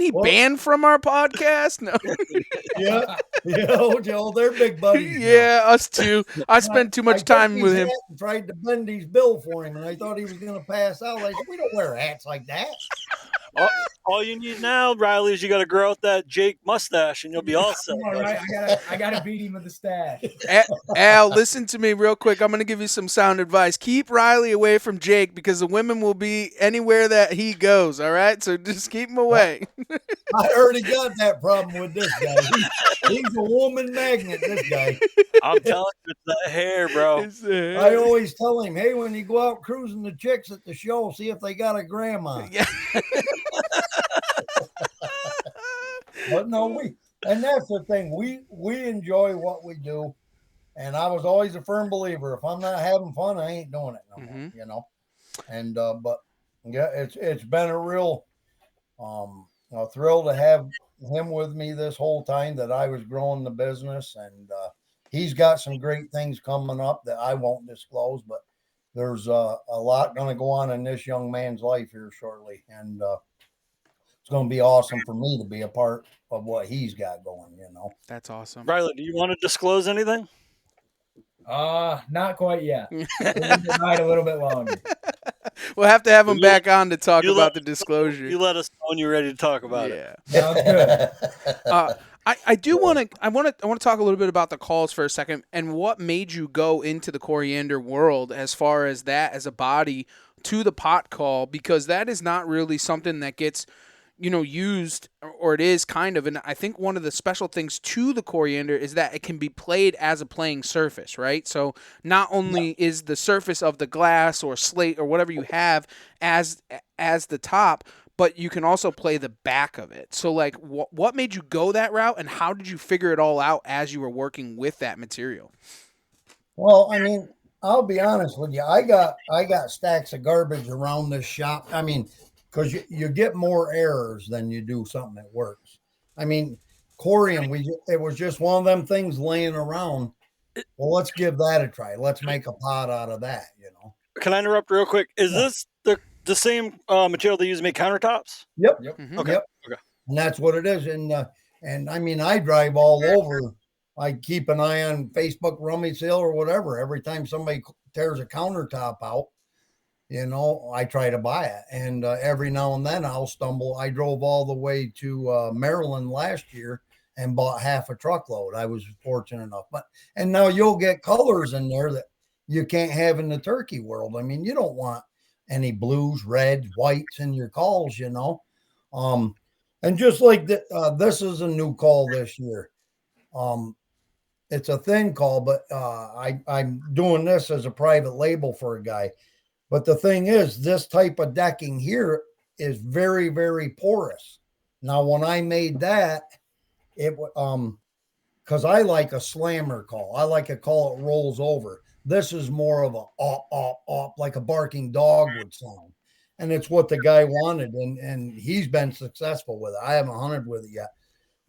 he banned from our podcast? No. Yeah, Joe, they're big buddies. Yeah, us too. I spent too much time with him. Tried to bend his bill for him, and I thought he was going to pass out. I said, we don't wear hats like that. All you need now, Riley, is you got to grow out that Jake mustache, and you'll be all set. All right, I gotta beat him with the stash. Al, listen to me real quick. I'm going to give you some sound advice. Keep Riley away from Jake because the women will be anywhere that he goes. All right, so just keep him away. I already got that problem with this guy. He's a woman magnet. This guy. I'm telling you, it's that hair, bro. I always tell him, hey, when you go out cruising the chicks at the show, see if they got a grandma. Yeah. But no, and that's the thing. We enjoy what we do, and I was always a firm believer. If I'm not having fun, I ain't doing it no more. You know, and but yeah, it's been a real a thrill to have him with me this whole time that I was growing the business, and he's got some great things coming up that I won't disclose, but there's a lot going to go on in this young man's life here shortly, and it's going to be awesome for me to be a part of what he's got going, you know. That's awesome. Riley, do you want to disclose anything? Not quite yet. We'll ride a little bit longer. We'll have to have him back on to talk about the disclosure. You let us know when you're ready to talk about it. Sounds good. I want to talk a little bit about the calls for a second and what made you go into the coriander world as far as that as a body to the pot call, because that is not really something that gets used, or it is kind of. And I think one of the special things to the coriander is that it can be played as a playing surface, right? So not only is the surface of the glass or slate or whatever you have as the top, but you can also play the back of it. So like what made you go that route, and how did you figure it all out as you were working with that material? Well, I mean, I'll be honest with you. I got stacks of garbage around this shop. I mean, because you get more errors than you do something that works. I mean, corium, it was just one of them things laying around. Well, let's give that a try. Let's make a pot out of that, you know. Can I interrupt real quick? Is this the same material they use to make countertops? Yep. Okay. And that's what it is. And And I mean, I drive all over. I keep an eye on Facebook Rummy Sale or whatever. Every time somebody tears a countertop out, I try to buy it. And every now and then I'll stumble. I drove all the way to Maryland last year and bought half a truckload. I was fortunate enough. And now you'll get colors in there that you can't have in the turkey world. I mean, you don't want any blues, reds, whites in your calls, and just like this is a new call this year. It's a thin call, but I'm doing this as a private label for a guy. But the thing is, this type of decking here is very, very porous. Now, when I made that, because I like a slammer call. I like a call that rolls over. This is more of a op, like a barking dog would sound. And it's what the guy wanted, and he's been successful with it. I haven't hunted with it yet.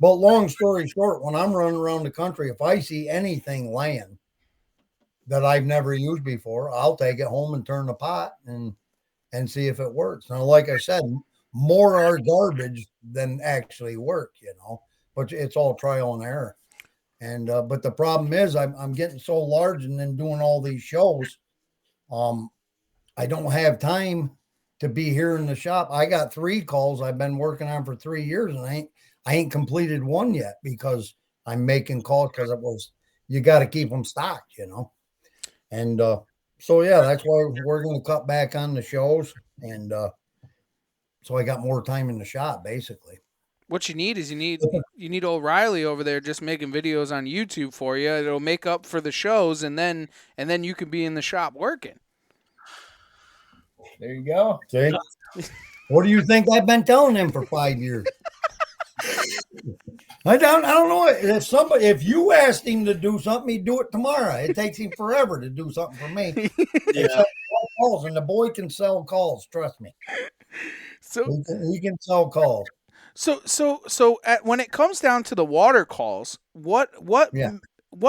But long story short, when I'm running around the country, if I see anything laying that I've never used before, I'll take it home and turn the pot and see if it works. Now, like I said, more are garbage than actually work, but it's all trial and error. And but the problem is I'm getting so large and then doing all these shows. I don't have time to be here in the shop. I got 3 calls I've been working on for 3 years, and I ain't completed one yet because I'm making calls because you got to keep them stocked, And so yeah, that's why we're going to cut back on the shows, and so I got more time in the shop basically. What you need is you need old Riley over there just making videos on YouTube for you. It'll make up for the shows, and then you can be in the shop working. There you go. See? What do you think I've been telling him for 5 years? I don't know. If you asked him to do something, he'd do it tomorrow. It takes him forever to do something for me. Yeah. Calls, and the boy can sell calls. Trust me. So he can sell calls. So when it comes down to the water calls, what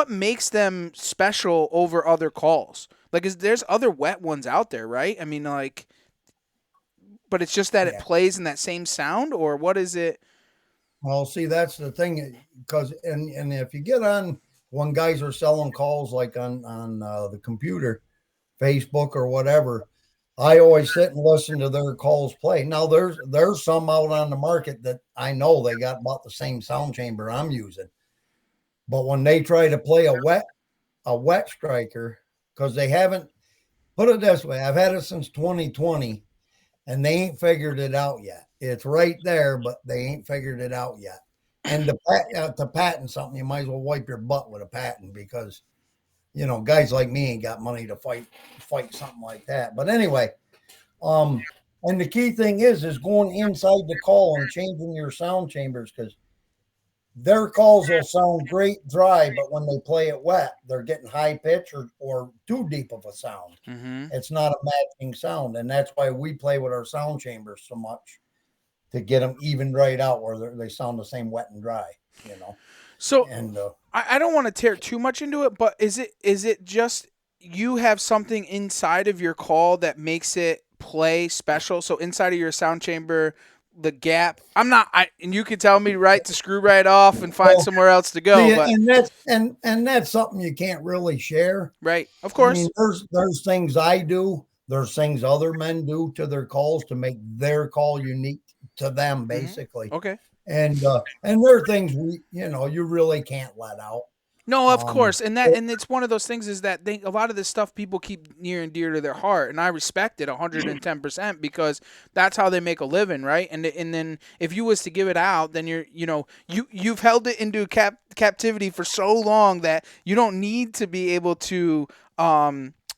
makes them special over other calls? Like, there's other wet ones out there, right? I mean, like, but it's just that it plays in that same sound, or what is it? Well, see, that's the thing, because and if you get on when guys are selling calls like on the computer, Facebook or whatever, I always sit and listen to their calls play. Now there's some out on the market that I know they got about the same sound chamber I'm using, but when they try to play a wet striker, because they haven't, put it this way, I've had it since 2020, and they ain't figured it out yet. It's right there, but they ain't figured it out yet. And to patent something, you might as well wipe your butt with a patent, because guys like me ain't got money to fight something like that. But anyway, and the key thing is going inside the call and changing your sound chambers, because their calls will sound great dry, but when they play it wet, they're getting high pitch or too deep of a sound. Mm-hmm. It's not a matching sound, and that's why we play with our sound chambers so much, to get them even right out where they sound the same wet and dry, So, and I don't want to tear too much into it, but is it just you have something inside of your call that makes it play special? So inside of your sound chamber, the gap. And you could tell me to screw right off and find somewhere else to go. See, but and that's something you can't really share. Right. Of course. I mean, there's things I do. There's things other men do to their calls to make their call unique to them, basically. Mm-hmm. Okay. And there are things you really can't let out. No, of course, and it's one of those things is that a lot of this stuff people keep near and dear to their heart, and I respect it 110% because that's how they make a living, right? And then if you was to give it out, then you've held it into captivity for so long that you don't need to be able to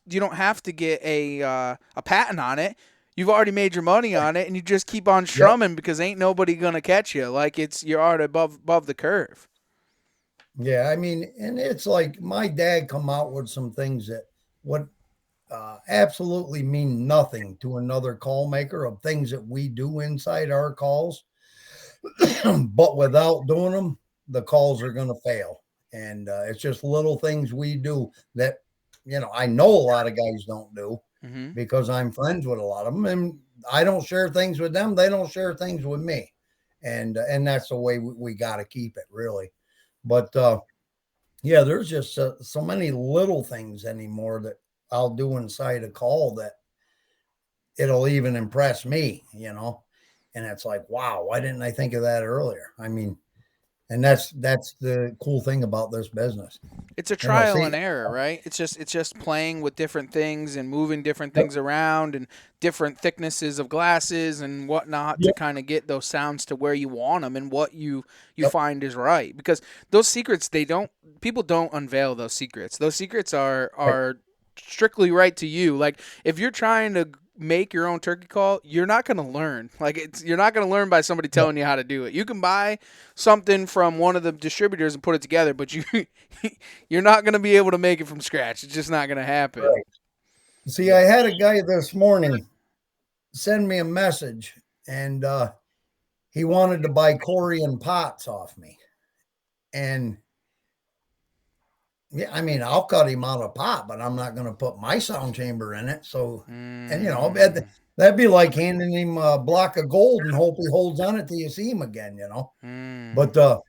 you don't have to get a patent on it. You've already made your money on it, and you just keep on strumming because ain't nobody gonna catch you. Like you're already above the curve. Yeah, I mean, and it's like my dad come out with some things that would absolutely mean nothing to another call maker, of things that we do inside our calls, but without doing them, the calls are going to fail. And it's just little things we do that, I know a lot of guys don't do, because I'm friends with a lot of them, and I don't share things with them. They don't share things with me. and that's the way we got to keep it really. But yeah, there's just so many little things anymore that I'll do inside a call that it'll even impress me, and it's like, wow, why didn't I think of that earlier? I mean, and that's the cool thing about this business. It's a trial See, and error, right? It's just playing with different things and moving different yep, things around and different thicknesses of glasses and whatnot to yep, kind of get those sounds to where you want them and what you yep, find is right. Because those secrets, they don't people don't unveil those secrets. Those secrets are right, are strictly right to you. Like if you're trying to make your own turkey call, you're not going to learn. Like you're not going to learn by somebody yep, telling you how to do it. You can buy something from one of the distributors and put it together, but you're not going to be able to make it from scratch. It's just not going to happen. right. See, I had a guy this morning send me a message, and he wanted to buy Corian pots off me, and yeah, I mean, I'll cut him out a pot, but I'm not going to put my sound chamber in it. So, and Mm, that'd be like handing him a block of gold and hope he holds on it till you see him again. mm, But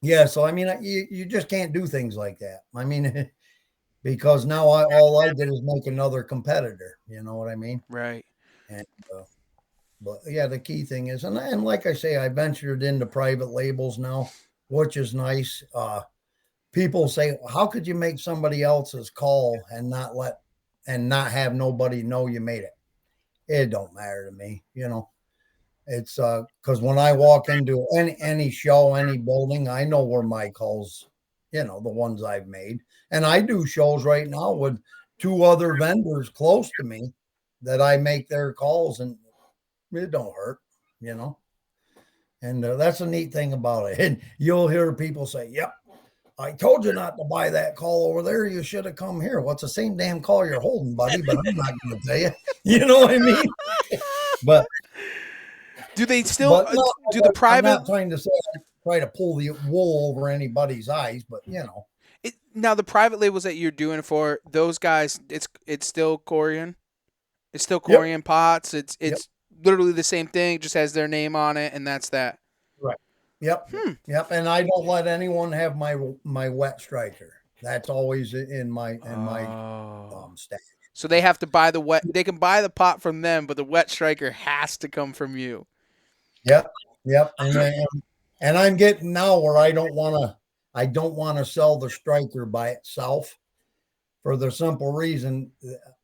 yeah, so I mean, you just can't do things like that. I mean, because now all I did is make another competitor. You know what I mean? right. And but yeah, the key thing is, and like I say, I ventured into private labels now, which is nice. People say, how could you make somebody else's call and not have nobody know you made it? It don't matter to me. It's because when I walk into any show, any building, I know where my calls, the ones I've made. And I do shows right now with two other vendors close to me that I make their calls, and it don't hurt. And that's a neat thing about it. And you'll hear people say, yep, I told you not to buy that call over there. You should have come here. Well, it's the same damn call you're holding, buddy, but I'm not going to tell you. You know what I mean? But Do they still but no, do the I'm private not trying to say try to pull the wool over anybody's eyes, but now the private labels that you're doing for those guys? It's still Corian. It's still yep, Corian pots. It's yep, it's literally the same thing, just has their name on it, and that's that. right, yep, Hmm. yep. And I don't let anyone have my wet striker. That's always in my Oh. stash. So they have to buy the wet. They can buy the pot from them, but the wet striker has to come from you. Yep, yep. And I'm getting now where I don't want to sell the striker by itself for the simple reason,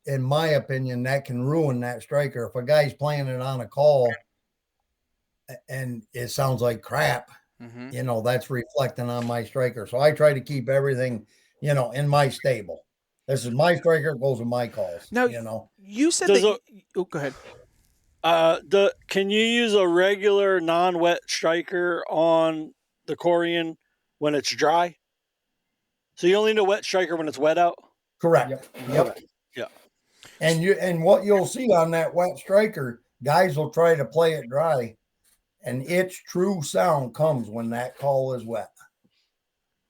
in my opinion, that can ruin that striker. If a guy's playing it on a call and it sounds like crap, Mm-hmm. that's reflecting on my striker. So I try to keep everything, in my stable. This is my striker, goes with my calls. Now, you said Does that. a Oh, go ahead. can you use a regular non-wet striker on the Corian when it's dry? So you only need a wet striker when it's wet out. Correct. Yep. Yep. Okay. Yeah. And what you'll see on that wet striker, guys will try to play it dry, and its true sound comes when that call is wet.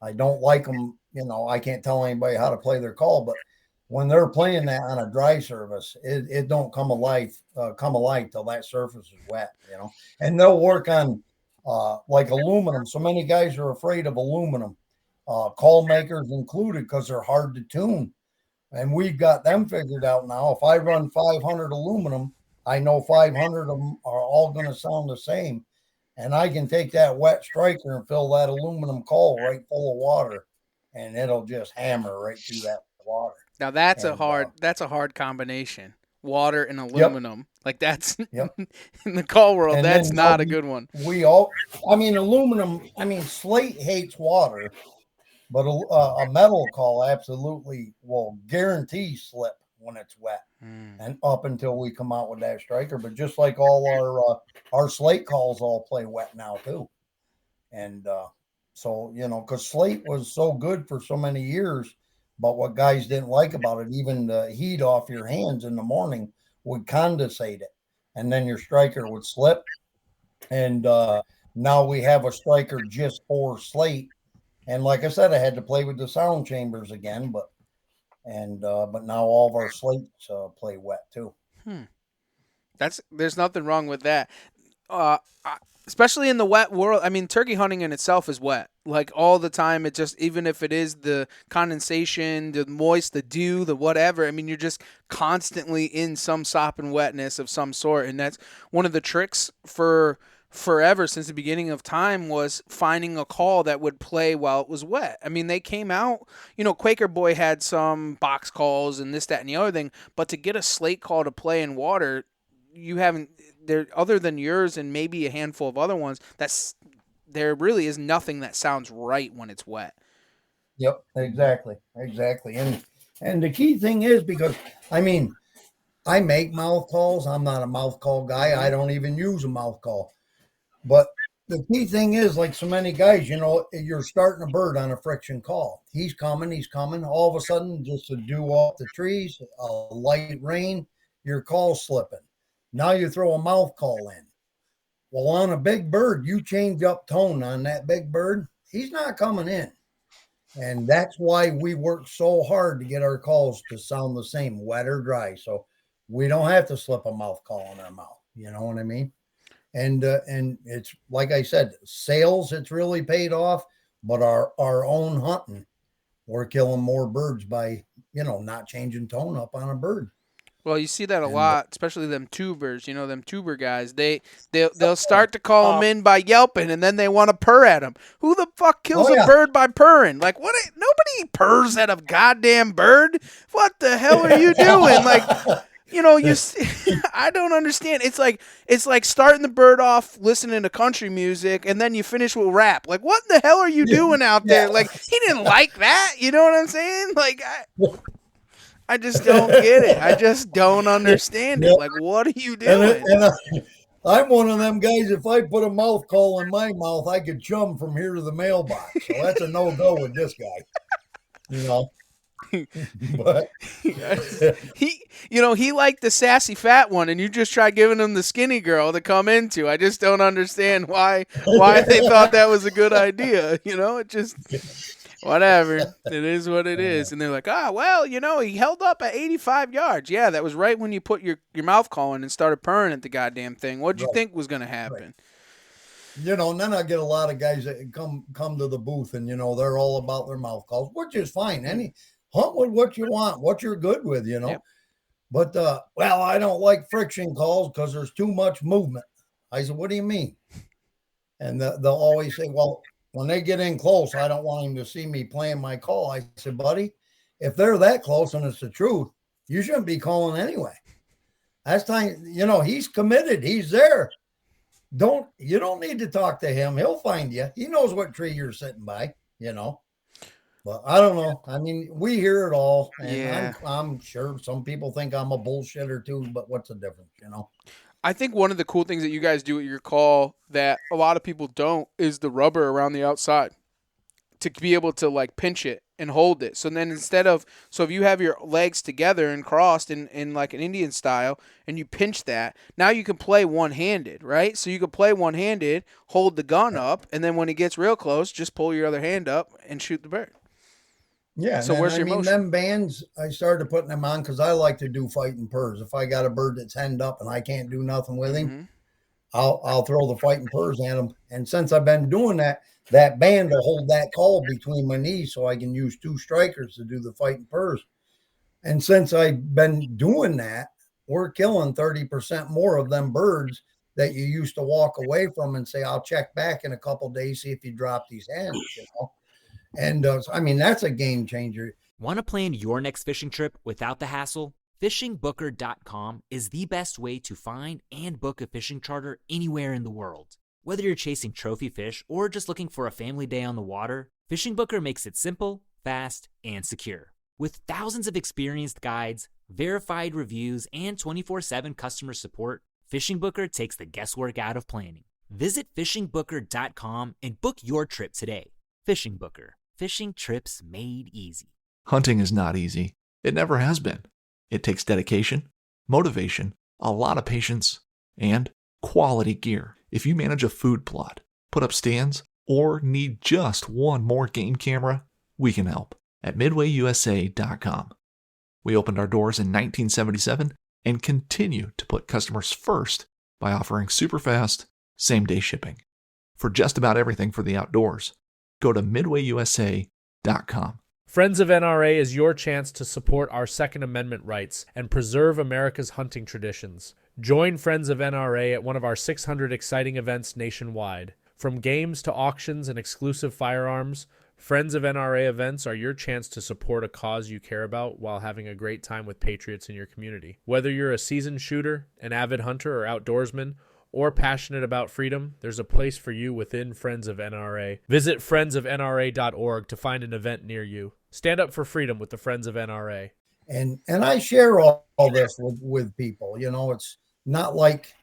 I don't like them. I can't tell anybody how to play their call, but when they're playing that on a dry surface, it don't come alive till that surface is wet. And they'll work on like aluminum. So many guys are afraid of aluminum, call makers included, because they're hard to tune. And we've got them figured out now. If I run 500 aluminum, I know 500 of them are all going to sound the same. And I can take that wet striker and fill that aluminum call right full of water, and it'll just hammer right through that water. Now that's a And hard combination. Water and yep, aluminum. Like that's yep. in the call world. And That's then now not a good one. we all, I mean, aluminum, slate hates water, but a metal call absolutely will guarantee slip when it's wet, Mm. and up until we come out with that striker. But just like all our slate calls all play wet now too. And so, because slate was so good for so many years, but what guys didn't like about it, even the heat off your hands in the morning would condensate it, and then your striker would slip. And now we have a striker just for slate. And like I said, I had to play with the sound chambers again, but now all of our slates play wet too. Hmm. There's nothing wrong with that. Uh, especially in the wet world. I mean, turkey hunting in itself is wet. Like all the time, it just, even if it is the condensation, the moist, the dew, the whatever, I mean, you're just constantly in some sopping wetness of some sort. And that's one of the tricks for forever since the beginning of time was finding a call that would play while it was wet. I mean, they came out, Quaker Boy had some box calls and this, that, and the other thing, but to get a slate call to play in water, you haven't there other than yours and maybe a handful of other ones. There really is nothing that sounds right when it's wet. Yep, exactly. And the key thing is, because I mean, I make mouth calls. I'm not a mouth call guy. I don't even use a mouth call. But the key thing is, like so many guys, you're starting a bird on a friction call. He's coming. All of a sudden, just a dew off the trees, a light rain, your call's slipping. Now you throw a mouth call in. Well, on a big bird, you change up tone on that big bird, he's not coming in. And that's why we work so hard to get our calls to sound the same, wet or dry. So we don't have to slip a mouth call in our mouth. You know what I mean? And it's like I said, sales, it's really paid off, but our own hunting, we're killing more birds by, not changing tone up on a bird. Well, you see that a lot, especially them tubers. Them tuber guys. They'll start to call them in by yelping, and then they want to purr at them. Who the fuck kills a bird by purring? Like, what? Nobody purrs at a goddamn bird. What the hell are you doing? Like, I don't understand. It's like starting the bird off listening to country music, and then you finish with rap. Like, what the hell are you doing out there? Like, he didn't like that. You know what I'm saying? Like, I just don't get it. I just don't understand it. Like, what are you doing? I'm one of them guys, if I put a mouth call in my mouth, I could chum from here to the mailbox. So that's a no-go with this guy. But he liked the sassy fat one, and you just try giving him the skinny girl to come into. I just don't understand why they thought that was a good idea. It just... Whatever. It is what it is. And they're like, he held up at 85 yards. Yeah, that was right when you put your mouth call in and started purring at the goddamn thing. What did you think was going to happen? Right. And then I get a lot of guys that come to the booth and, they're all about their mouth calls, which is fine. Hunt with what you want, what you're good with, Yep. But, I don't like friction calls because there's too much movement. I said, what do you mean? And they'll always say, well, when they get in close, I don't want him to see me playing my call. I said, buddy, if they're that close and it's the truth, you shouldn't be calling anyway. That's time, he's committed. He's there. You don't need to talk to him. He'll find you. He knows what tree you're sitting by, But I don't know. I mean, we hear it all. And yeah. I'm sure some people think I'm a bullshitter too, but what's the difference, I think one of the cool things that you guys do at your call that a lot of people don't is the rubber around the outside to be able to like pinch it and hold it. So then if you have your legs together and crossed in like an Indian style and you pinch that, now you can play one-handed, right? So you can play one-handed, hold the gun up, and then when he gets real close, just pull your other hand up and shoot the bird. Yeah. So where's your motion? Them bands, I started putting them on because I like to do fighting purrs. If I got a bird that's henned up and I can't do nothing with him, I'll throw the fighting purrs at him. And since I've been doing that band will hold that call between my knees so I can use two strikers to do the fighting purrs. And since I've been doing that, we're killing 30% more of them birds that you used to walk away from and say, I'll check back in a couple of days, see if you drop these hens, And that's a game changer. Want to plan your next fishing trip without the hassle? FishingBooker.com is the best way to find and book a fishing charter anywhere in the world. Whether you're chasing trophy fish or just looking for a family day on the water, Fishing Booker makes it simple, fast, and secure. With thousands of experienced guides, verified reviews, and 24/7 customer support, Fishing Booker takes the guesswork out of planning. Visit FishingBooker.com and book your trip today. Fishing Booker. Fishing trips made easy. Hunting is not easy. It never has been. It takes dedication, motivation, a lot of patience, and quality gear. If you manage a food plot, put up stands, or need just one more game camera, we can help at MidwayUSA.com. We opened our doors in 1977 and continue to put customers first by offering super fast, same-day shipping. For just about everything for the outdoors, go to midwayusa.com. Friends of NRA is your chance to support our Second Amendment rights and preserve America's hunting traditions. Join Friends of NRA at one of our 600 exciting events nationwide. From games to auctions and exclusive firearms, Friends of NRA events are your chance to support a cause you care about while having a great time with patriots in your community. Whether you're a seasoned shooter, an avid hunter or outdoorsman, or passionate about freedom, there's a place for you within Friends of NRA. Visit friendsofnra.org to find an event near you. Stand up for freedom with the Friends of NRA. And I share all this with people. You know, it's not like,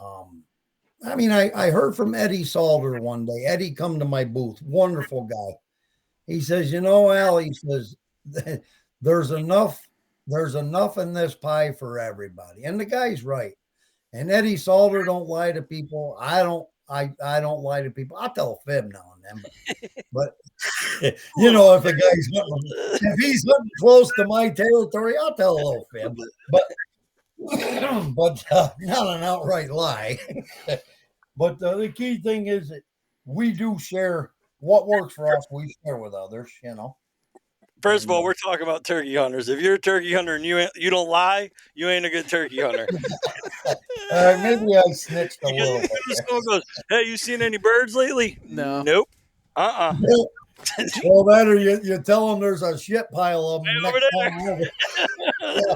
I heard from Eddie Salter one day. Eddie come to my booth, wonderful guy. He says, you know, Al, he says, there's enough in this pie for everybody. And the guy's right. And Eddie Salter don't lie to people. I don't lie to people. I'll tell a fib now and then, but you know, if if he's hunting close to my territory, I'll tell a little fib, but not an outright lie. But the key thing is that we do share what works for us. We share with others, you know. First of all, we're talking about turkey hunters. If you're a turkey hunter and you don't lie, you ain't a good turkey hunter. Maybe I snitched a little bit. Goes, hey, you seen any birds lately? No. Nope. Well, that or you tell them there's a shit pile of them over there. Yeah.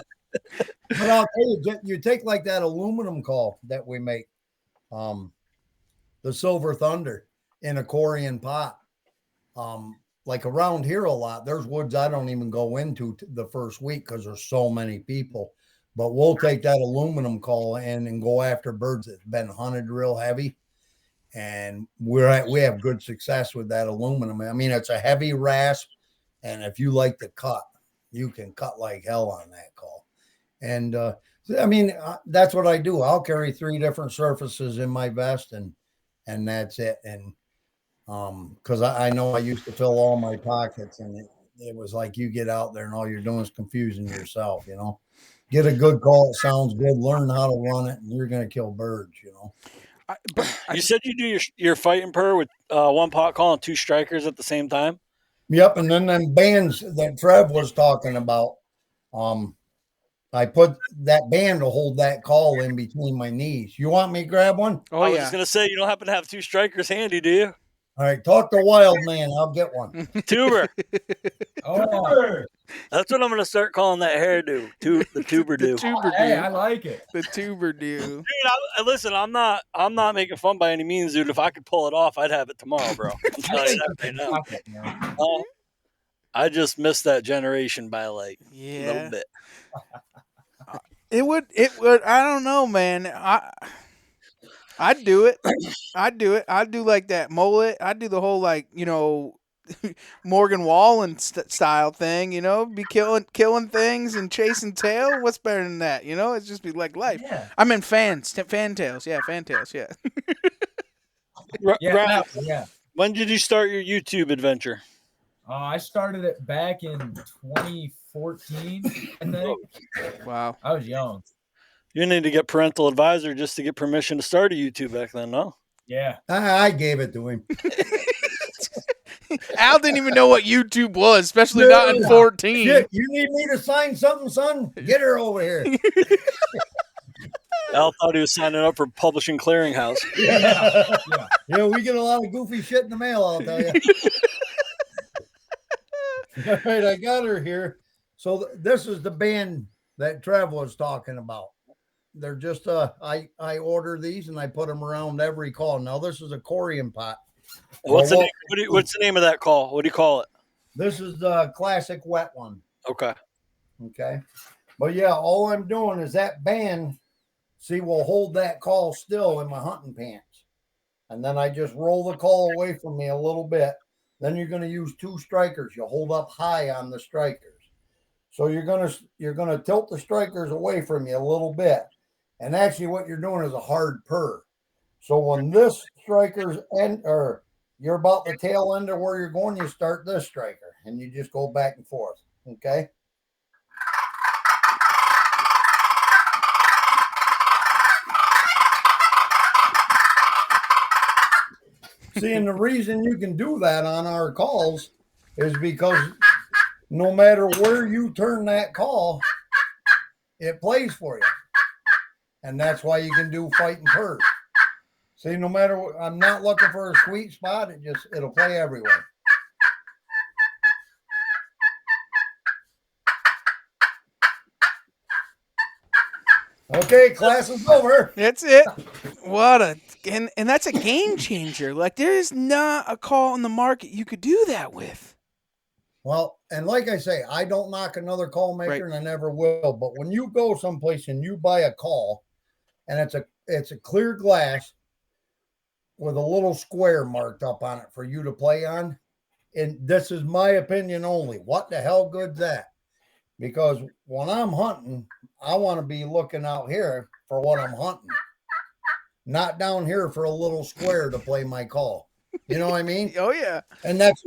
But I'll tell you, you take like that aluminum call that we make, the Silver Thunder in a Korean pot. Like around here a lot, there's woods I don't even go into the first week because there's so many people. But we'll take that aluminum call in and go after birds that's been hunted real heavy. And we have good success with that aluminum. I mean, it's a heavy rasp. And if you like to cut, you can cut like hell on that call. And that's what I do. I'll carry 3 different surfaces in my vest and that's it. And because I know I used to fill all my pockets, and it was like you get out there and all you're doing is confusing yourself, you know. Get a good call, it sounds good, learn how to run it, and you're going to kill birds, you know. You said you do your fighting purr with one pot call and 2 strikers at the same time? Yep, and then them bands that Trev was talking about, I put that band to hold that call in between my knees. You want me to grab one? I was just going to say, you don't happen to have 2 strikers handy, do you? All right, talk to Wild Man. I'll get one. Tuber. Tuber. That's what I'm going to start calling that hairdo. The tuber do. Hey, I like it. The tuber do. Dude, listen, I'm not making fun by any means, dude. If I could pull it off, I'd have it tomorrow, bro. I'm telling you that right now. I just missed that generation by like a little bit. It would. I don't know, man. I'd do it. I'd do like that mullet. I'd do the whole, like, you know, Morgan Wallen style thing, you know, be killing things and chasing tail. What's better than that? You know, it's just be like life. Yeah. I mean, fantails. Yeah, fantails. Yeah. Yeah. When did you start your YouTube adventure? I started it back in 2014, I think. Wow. I was young. You need to get parental advisor just to get permission to start a YouTube back then, no? Yeah. I gave it to him. Al didn't even know what YouTube was, especially not in 14. Shit, you need me to sign something, son? Get her over here. Al thought he was signing up for Publishing Clearinghouse. Yeah, we get a lot of goofy shit in the mail, I'll tell you. All right, I got her here. So this is the band that Trev was talking about. They're just I order these and I put them around every call. Now this is a Korean pot. What's the name of that call? What do you call it? This is the classic wet one. Okay. But yeah, all I'm doing is that band, see, will hold that call still in my hunting pants. And then I just roll the call away from me a little bit. Then you're going to use 2 strikers. You hold up high on the strikers. So you're gonna tilt the strikers away from you a little bit. And actually what you're doing is a hard purr. So when this striker's end, or you're about the tail end of where you're going, you start this striker and you just go back and forth. Okay. See, and the reason you can do that on our calls is because no matter where you turn that call, it plays for you. And that's why you can do fighting purrs. See, no matter what, I'm not looking for a sweet spot. It'll play everywhere. Okay, class is over. That's it. What a and that's a game changer. Like there is not a call in the market you could do that with. Well, and like I say, I don't knock another call maker, Right. and I never will. But when you go someplace and you buy a call, and it's a clear glass with a little square marked up on it for you to play on, and this is my opinion only. What the hell good's that? Because when I'm hunting, I want to be looking out here for what I'm hunting, not down here for a little square to play my call. You know what I mean? Oh yeah. And that's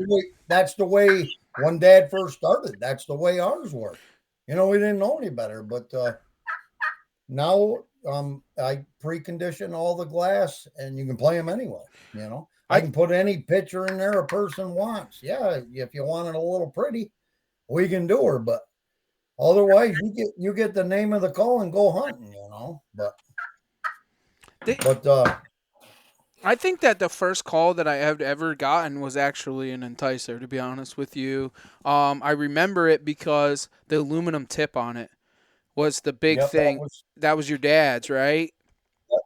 the way when Dad first started. That's the way ours worked. You know, we didn't know any better, but now I precondition all the glass, and you can play them anyway. You know, I can put any picture in there a person wants. Yeah, if you want it a little pretty, we can do her. But otherwise, you get the name of the call and go hunting. You know, but I think that the first call that I have ever gotten was actually an Enticer, to be honest with you. I remember it because the aluminum tip on it was the big thing. That was your dad's, right?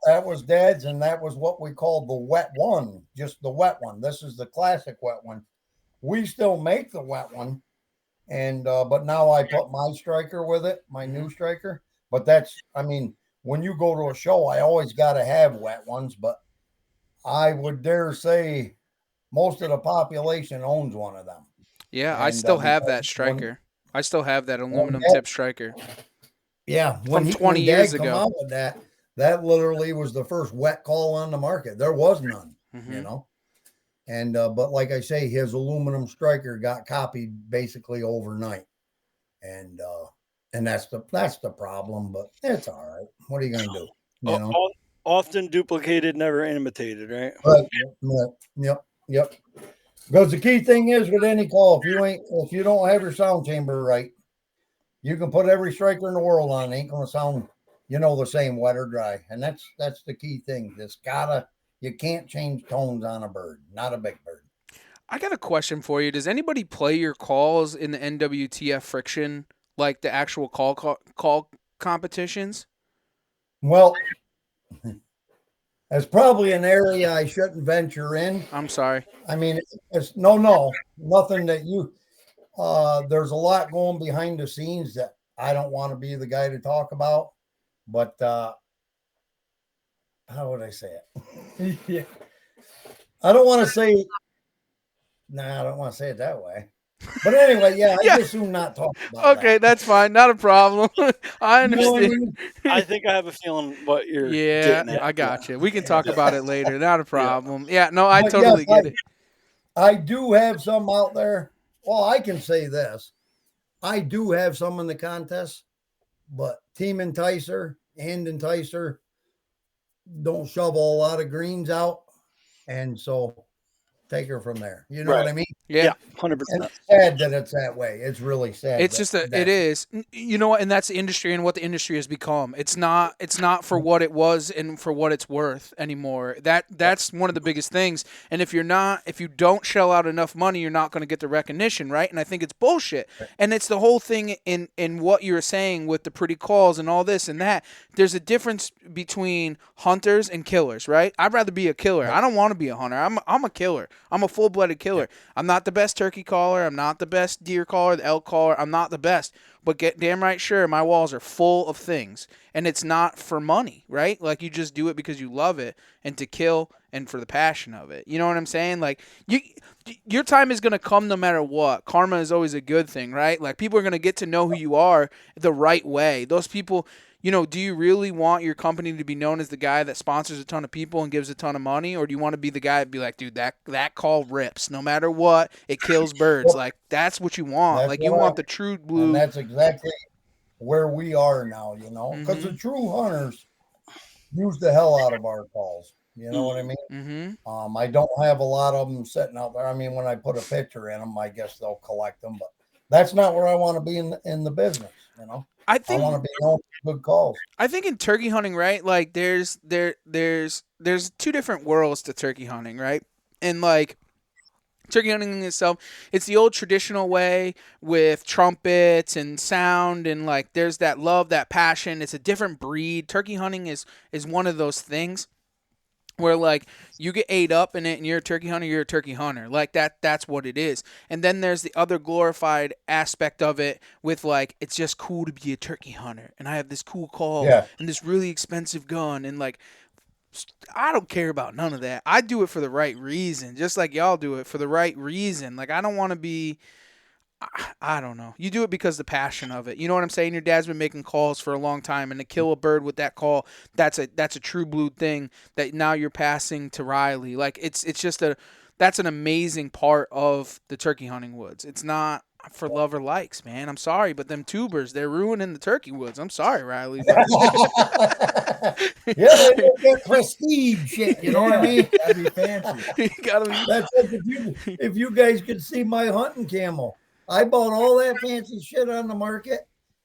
That was Dad's, and that was what we called the wet one, just the wet one. This is the classic wet one. We still make the wet one, and but now I put my striker with it, my new striker. But when you go to a show, I always got to have wet ones, but I would dare say most of the population owns one of them. Yeah, I still have that striker. I still have that aluminum tip striker. Yeah, from 20 years ago. Come out with that literally was the first wet call on the market. There was none, you know. And but like I say, his aluminum striker got copied basically overnight, and that's the problem. But it's all right. What are you gonna do? You know, often duplicated, never imitated, right? Yep. Because the key thing is with any call, if you don't have your sound chamber right, you can put every striker in the world on, it ain't gonna sound, the same wet or dry. And that's the key thing. You can't change tones on a bird, not a big bird. I got a question for you. Does anybody play your calls in the NWTF friction, like the actual call competitions? Well, it's probably an area I shouldn't venture in. I'm sorry. I mean, it's nothing that you. There's a lot going behind the scenes that I don't want to be the guy to talk about. But how would I say it? Yeah. I don't want to say. Nah, I don't want to say it that way. But anyway, yeah, I just assume not talking about Okay, that's fine. Not a problem. I understand. I think I have a feeling what you're Yeah, getting at. I got you. We can talk about it later. Not a problem. Yeah, no, I But totally yes, get it. I do have some out there. Well, I can say this. I do have some in the contest, but Team Enticer and Enticer don't shovel a lot of greens out. And so take her from there. You know what I mean? Yeah. 100%. It's sad that it's that way. It's really sad. It's just it is. You know what? And that's the industry and what the industry has become. It's not for what it was and for what it's worth anymore. That's one of the biggest things. And if you don't shell out enough money, you're not going to get the recognition, right? And I think it's bullshit. And it's the whole thing in what you were saying with the pretty calls and all this and that. There's a difference between hunters and killers, right? I'd rather be a killer. I don't want to be a hunter. I'm a killer. I'm a full-blooded killer. I'm not the best turkey caller. I'm not the best deer caller, the elk caller. I'm not the best. But get damn right sure my walls are full of things. And it's not for money, right? Like you just do it because you love it and to kill and for the passion of it. You know what I'm saying? Like your time is going to come no matter what. Karma is always a good thing, right? Like people are going to get to know who you are the right way. Those people, do you really want your company to be known as the guy that sponsors a ton of people and gives a ton of money? Or do you want to be the guy that be like, dude, that call rips. No matter what, it kills birds. Like, that's what you want. Like, you want the true blue. And that's exactly where we are now, because the true hunters use the hell out of our calls. You know what I mean? Mm-hmm. I don't have a lot of them sitting out there. I mean, when I put a picture in them, I guess they'll collect them, but that's not where I want to be in the business. You know, I I think want to be known for good calls. I think in turkey hunting, right? Like there's two different worlds to turkey hunting, right? And like turkey hunting in itself, it's the old traditional way with trumpets and sound and like there's that love, that passion. It's a different breed. Turkey hunting is one of those things where like you get ate up in it and you're a turkey hunter, you're a turkey hunter. Like that's what it is. And then there's the other glorified aspect of it with like it's just cool to be a turkey hunter and I have this cool call Yeah. and this really expensive gun and like I don't care about none of that. I do it for the right reason, just like y'all do it for the right reason. Like I don't want to be I don't know. You do it because the passion of it. You know what I'm saying? Your dad's been making calls for a long time, and to kill a bird with that call, that's a true blue thing that now you're passing to Riley. Like it's just that's an amazing part of the turkey hunting woods. It's not for lover likes, man. I'm sorry, but them tubers, they're ruining the turkey woods. I'm sorry, Riley. But Yeah, they don't get prestige shit. You know what I mean? That'd be fancy. you gotta be. That's like if you guys could see my hunting camel. I bought all that fancy shit on the market,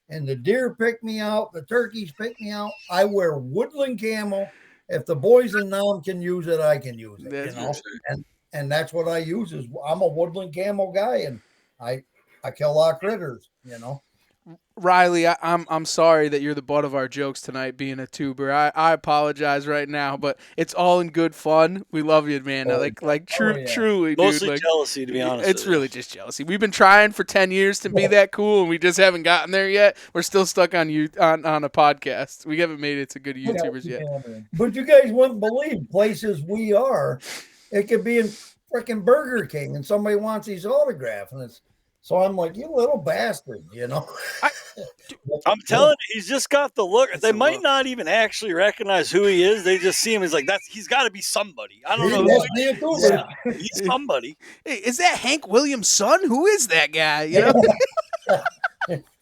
and the deer picked me out. The turkeys picked me out. I wear woodland camel. If the boys in Nam can use it, I can use it. That's You know, right. and that's what I use. Is I'm a woodland camel guy, and I kill a lot of critters. You know. Riley, I'm sorry that you're the butt of our jokes tonight, being a tuber. I apologize right now, but it's all in good fun. We love you, man. Truly, Mostly dude. Like, jealousy, to be honest. It's really just jealousy. We've been trying for 10 years to be that cool, and we just haven't gotten there yet. We're still stuck on on a podcast. We haven't made it to good YouTubers yet. But you guys wouldn't believe places we are. It could be in freaking Burger King, and somebody wants his autograph, and it's. So I'm like, you little bastard, you know. I'm telling you, he's just got the look. They might not even actually recognize who he is. They just see him. He's like, he's got to be somebody. I don't know. Who he's somebody. Hey, is that Hank Williams' son? Who is that guy? You know.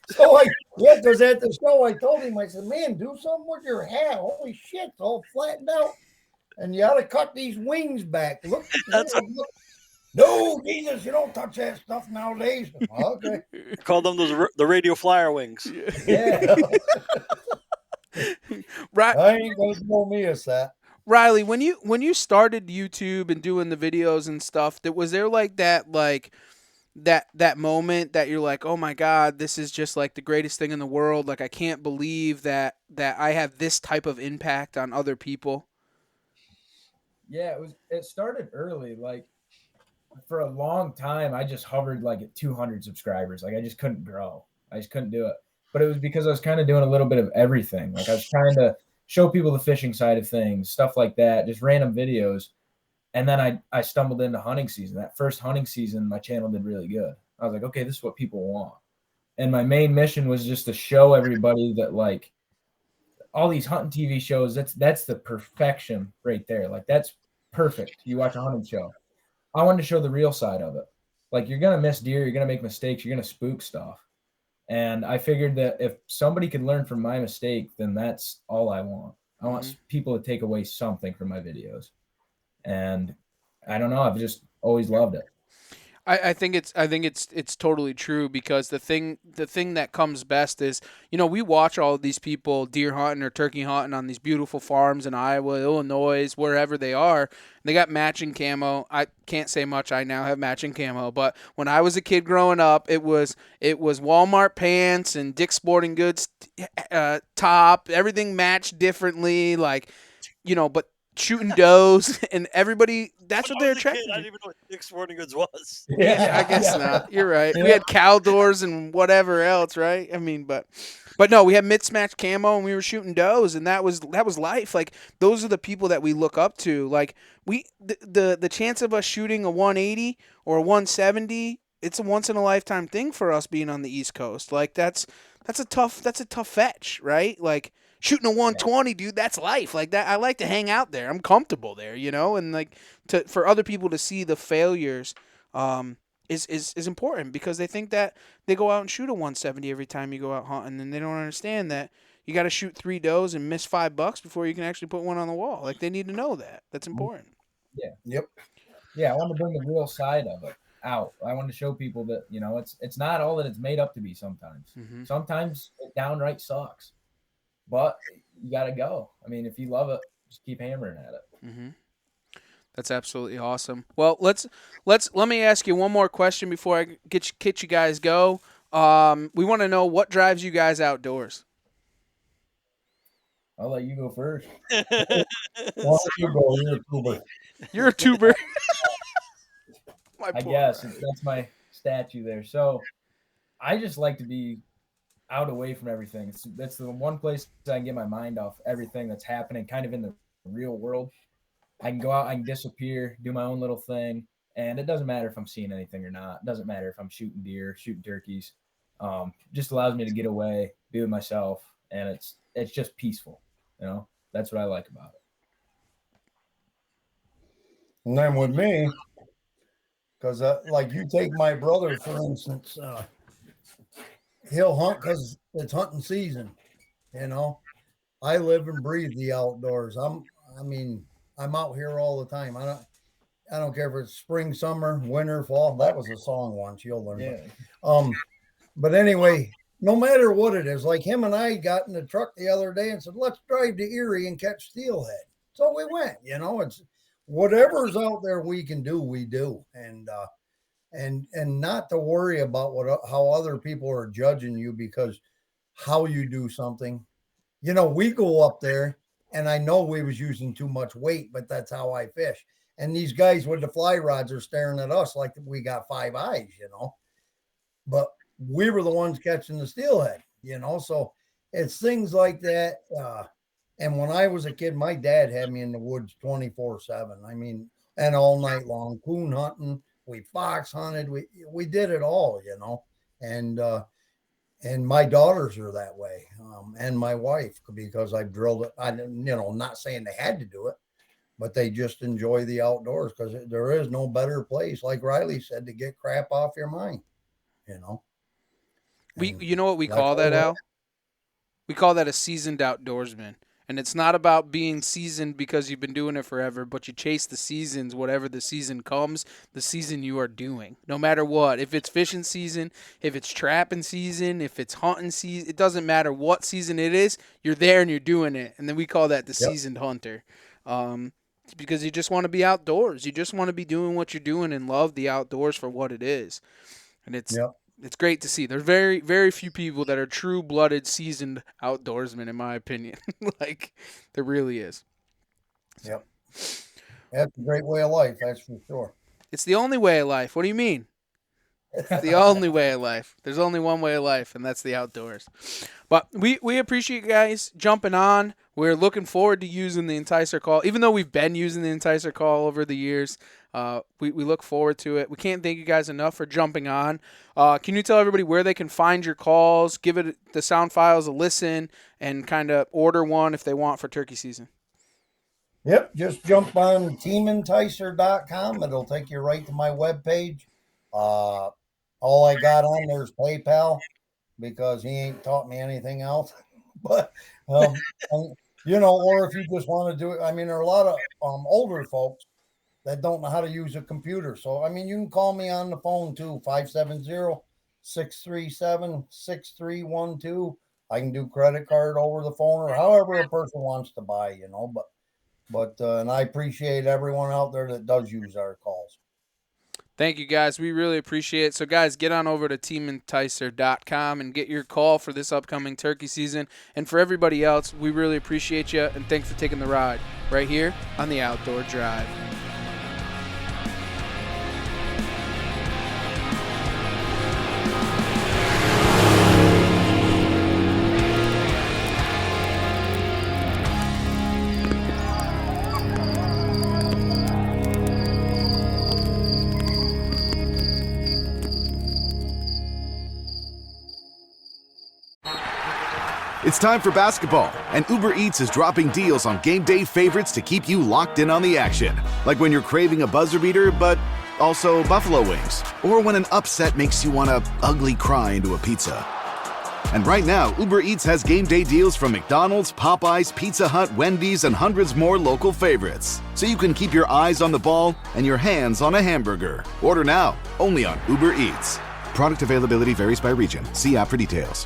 So because at the show I told him, I said, man, do something with your hat. Holy shit, it's all flattened out. And you ought to cut these wings back. Look. No, Jesus, you don't touch that stuff nowadays. Okay. Call them the radio flyer wings. Yeah. Right. I ain't gonna know me as that. Riley, when you started YouTube and doing the videos and stuff, was there like that moment that you're like, oh my God, this is just like the greatest thing in the world. Like I can't believe that I have this type of impact on other people. Yeah, it started early. Like for a long time, I just hovered like at 200 subscribers. Like I just couldn't grow. I just couldn't do it. But it was because I was kind of doing a little bit of everything. Like I was trying to show people the fishing side of things, stuff like that, just random videos. And then I stumbled into hunting season. That first hunting season, my channel did really good. I was like, okay, this is what people want. And my main mission was just to show everybody that like all these hunting TV shows, that's the perfection right there. Like that's perfect. You watch a hunting show. I wanted to show the real side of it. Like you're going to miss deer, you're going to make mistakes, you're going to spook stuff. And I figured that if somebody could learn from my mistake, then that's all I want. I want people to take away something from my videos. And I don't know, I've just always loved it. I think it's totally true because the thing that comes best is, you know, we watch all of these people deer hunting or turkey hunting on these beautiful farms in Iowa, Illinois, wherever they are. They got matching camo. I can't say much. I now have matching camo, but when I was a kid growing up, it was Walmart pants and Dick's Sporting Goods top. Everything matched differently, like, you know, but shooting does and everybody that's what they're attracted to. I didn't even know what Dick's Sporting Goods was. Yeah, I guess not. You're right. We had cow doors and whatever else, right? I mean, but no, we had mismatched camo and we were shooting does, and that was life. Like those are the people that we look up to. Like the chance of us shooting a 180 or a 170, it's a once in a lifetime thing for us being on the East Coast. Like that's a tough fetch, right? Like shooting a 120, dude, that's life. Like that, I like to hang out there. I'm comfortable there, you know. And like for other people to see the failures, is important because they think that they go out and shoot a 170 every time you go out hunting, and they don't understand that you got to shoot 3 does and miss $5 before you can actually put one on the wall. Like, they need to know that. That's important. Yeah. Yep. Yeah, I want to bring the real side of it out. I want to show people that, it's not all that it's made up to be sometimes. Mm-hmm. Sometimes it downright sucks. But you got to go. I mean, if you love it, just keep hammering at it. Mm-hmm. That's absolutely awesome. Well, let me ask you one more question before I get you guys go. We want to know what drives you guys outdoors. I'll let you go first. Why don't you go? You're a tuber. You're a tuber. I guess that's my statue there. So I just like to be out away from everything. That's the one place I can get my mind off everything that's happening kind of in the real world. I can go out, I can disappear, do my own little thing, and it doesn't matter if I'm seeing anything or not. It doesn't matter if I'm shooting deer, shooting turkeys. Just allows me to get away, be with myself, and it's just peaceful. That's what I like about it. And then with me, because like you take my brother, for instance, he'll hunt because it's hunting season. I live and breathe the outdoors. I'm out here all the time. I don't care if it's spring, summer, winter, fall. That was a song once. You'll learn. Yeah. But anyway, no matter what it is, like him and I got in the truck the other day and said, let's drive to Erie and catch steelhead. So we went. It's whatever's out there we can do, we do. And not to worry about how other people are judging you because how you do something. We go up there and I know we was using too much weight, but that's how I fish. And these guys with the fly rods are staring at us like we got 5 eyes, but we were the ones catching the steelhead, so it's things like that. And when I was a kid, my dad had me in the woods 24/7. I mean, and all night long, coon hunting, we fox hunted, we did it all, and my daughters are that way, and my wife, because I've drilled it. Not saying they had to do it, but they just enjoy the outdoors because there is no better place, like Riley said, to get crap off your mind. You know what we call that, Al? We call that a seasoned outdoorsman. And it's not about being seasoned because you've been doing it forever, but you chase the seasons, whatever the season comes, the season you are doing. No matter what. If it's fishing season, if it's trapping season, if it's hunting season, it doesn't matter what season it is, you're there and you're doing it. And then we call that the seasoned hunter. Because you just want to be outdoors. You just want to be doing what you're doing and love the outdoors for what it is. And it's great to see. There's very, very few people that are true-blooded, seasoned outdoorsmen, in my opinion. Like, there really is. Yep. That's a great way of life, that's for sure. It's the only way of life. What do you mean? It's the only way of life. There's only one way of life, and that's the outdoors. But we appreciate you guys jumping on. We're looking forward to using the Enticer call. Even though we've been using the Enticer call over the years, we look forward to it. We can't thank you guys enough for jumping on. Can you tell everybody where they can find your calls, give it the sound files a listen, and kind of order one if they want for turkey season? Yep, just jump on teamenticer.com. It'll take you right to my webpage. All I got on there is PayPal because he ain't taught me anything else. But, or if you just want to do it, I mean, there are a lot of older folks that don't know how to use a computer. So, I mean, you can call me on the phone too, 570-637-6312. I can do credit card over the phone or however a person wants to buy, but and I appreciate everyone out there that does use our calls. Thank you, guys. We really appreciate it. So, guys, get on over to teamenticer.com and get your call for this upcoming turkey season. And for everybody else, we really appreciate you, and thanks for taking the ride right here on the Outdoor Drive. It's time for basketball, and Uber Eats is dropping deals on game day favorites to keep you locked in on the action. Like when you're craving a buzzer beater, but also buffalo wings. Or when an upset makes you want to ugly cry into a pizza. And right now, Uber Eats has game day deals from McDonald's, Popeyes, Pizza Hut, Wendy's, and hundreds more local favorites. So you can keep your eyes on the ball and your hands on a hamburger. Order now, only on Uber Eats. Product availability varies by region. See app for details.